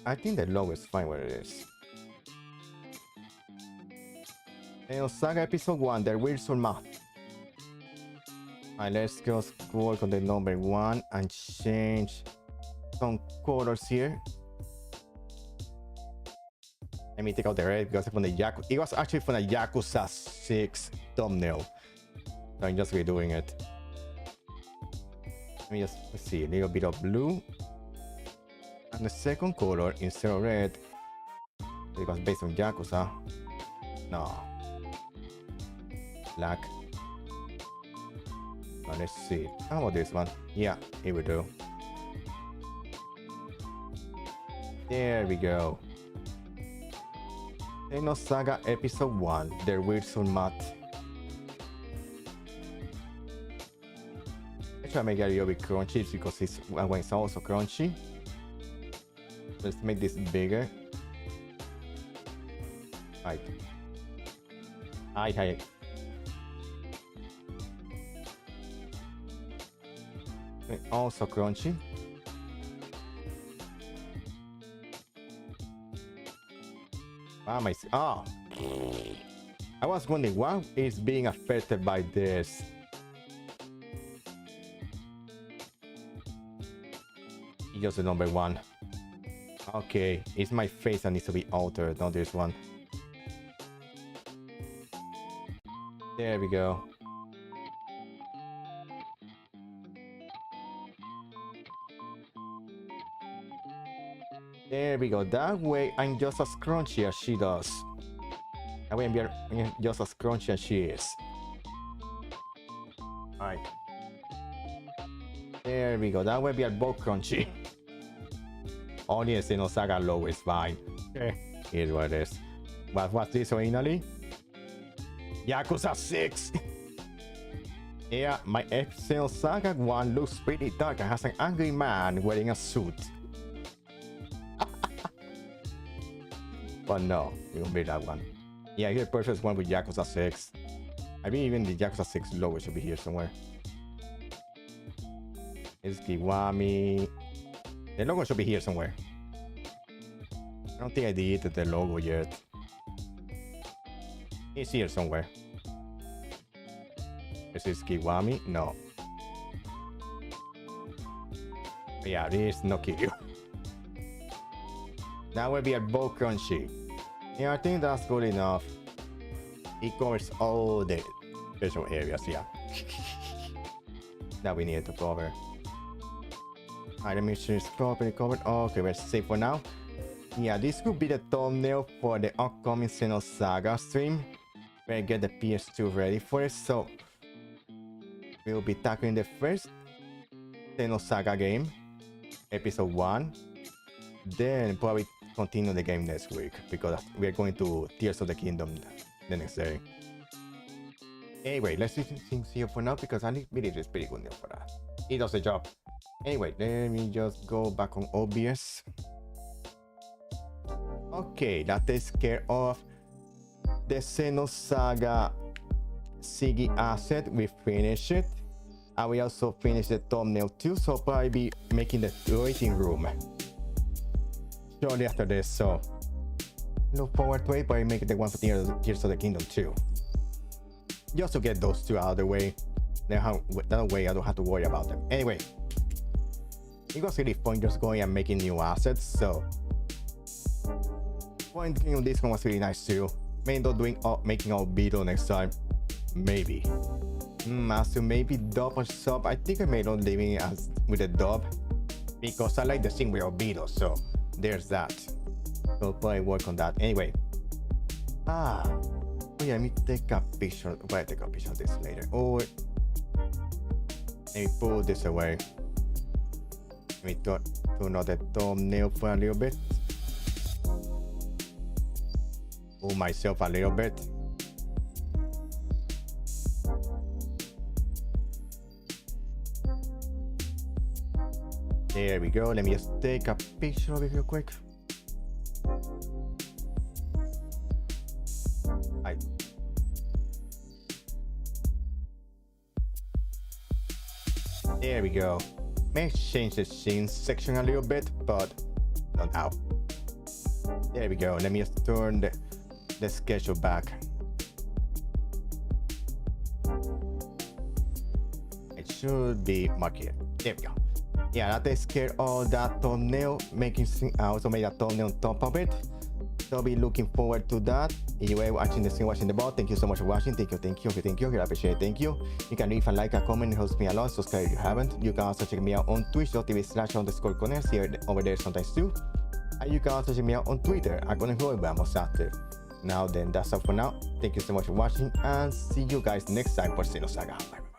[SPEAKER 1] I think the logo is fine where it is. Xenosaga episode 1, the Wilson map. Alright, let's just work on the number 1 and change some colors here. Let me take out the red because from the Yakuza. It was actually from the Yakuza 6 thumbnail. So I'm just redoing it. Let me just see a little bit of blue. And the second color instead of red, because based on Yakuza. No. Black. Now let's see. How about this one? Yeah, here we do. There we go. Xenosaga episode 1, the Wilson matte. I try to make it a little bit crunchy because it's when it's also crunchy. Let's make this bigger. Right. Hi. Also crunchy. Oh, I was wondering what is being affected by this. It's just the number 1. Okay, it's my face that needs to be altered, not this one. There we go. There we go. That way I'm just as crunchy as she does. That way I'm just as crunchy as she is. Alright. There we go. That way we are both crunchy. Only a Xenosaga low is fine. Okay. Here's what it is. What was this originally? Yakuza 6! Yeah, my Xenosaga one looks pretty dark and has an angry man wearing a suit. But no, it won't be that one. Yeah, here's the perfect one with Yakuza 6. I mean, even the Yakuza 6 logo should be here somewhere. It's Kiwami. The logo should be here somewhere. I don't think I deleted the logo yet. It's here somewhere. This is Kiwami? No. Yeah, this is no Kiryu. Now we'll be at both crunchy. Yeah, I think that's good enough. It covers all the special areas, yeah. That we need to cover. Alright, let me sure it's properly covered. Okay, we're safe for now. Yeah, this could be the thumbnail for the upcoming Xenosaga stream. We'll get the PS2 ready for it, so we'll be tackling the first Xenosaga game, episode 1. Then probably continue the game next week because we're going to Tears of the Kingdom the next day. Anyway, let's see things here for now because I really is pretty good now for that. It does the job. Anyway, let me just go back on OBS. Okay, that takes care of the Xenosaga Ziggy asset. We finished it. And we also finished the thumbnail too, so I'll probably be making the waiting room shortly after this, so look forward to it, but I make the one for Tears of the Kingdom too. Just to get those two out of the way. That way I don't have to worry about them. Anyway, it was really fun just going and making new assets, so this one was really nice too. Maybe not making Albedo next time. Maybe. As to maybe dub or sub, I think I may not leaving it as with a dub because I like the scene with Albedo, so there's that. So probably work on that. Anyway. Oh yeah, let me take a picture. I'll take a picture of this later. Oh, let me pull this away. Let me turn on the thumbnail for a little bit. Pull myself a little bit. There we go. Let me just take a picture of it real quick. There we go. May change the scene section a little bit, but not now. There we go. Let me just turn the schedule back. It should be marked here. There we go. Yeah, that takes care of that thumbnail. I also made a thumbnail on top of it. So I'll be looking forward to that. Anyway, watching the stream, watching the bot. Thank you so much for watching. Thank you. I appreciate it. Thank you. You can leave a like, a comment. It helps me a lot. Subscribe if you haven't. You can also check me out on twitch.tv/_connect here over there sometimes too. And you can also check me out on Twitter. I'm gonna go most active. Now then, that's all for now. Thank you so much for watching and see you guys next time for Xenosaga. Bye.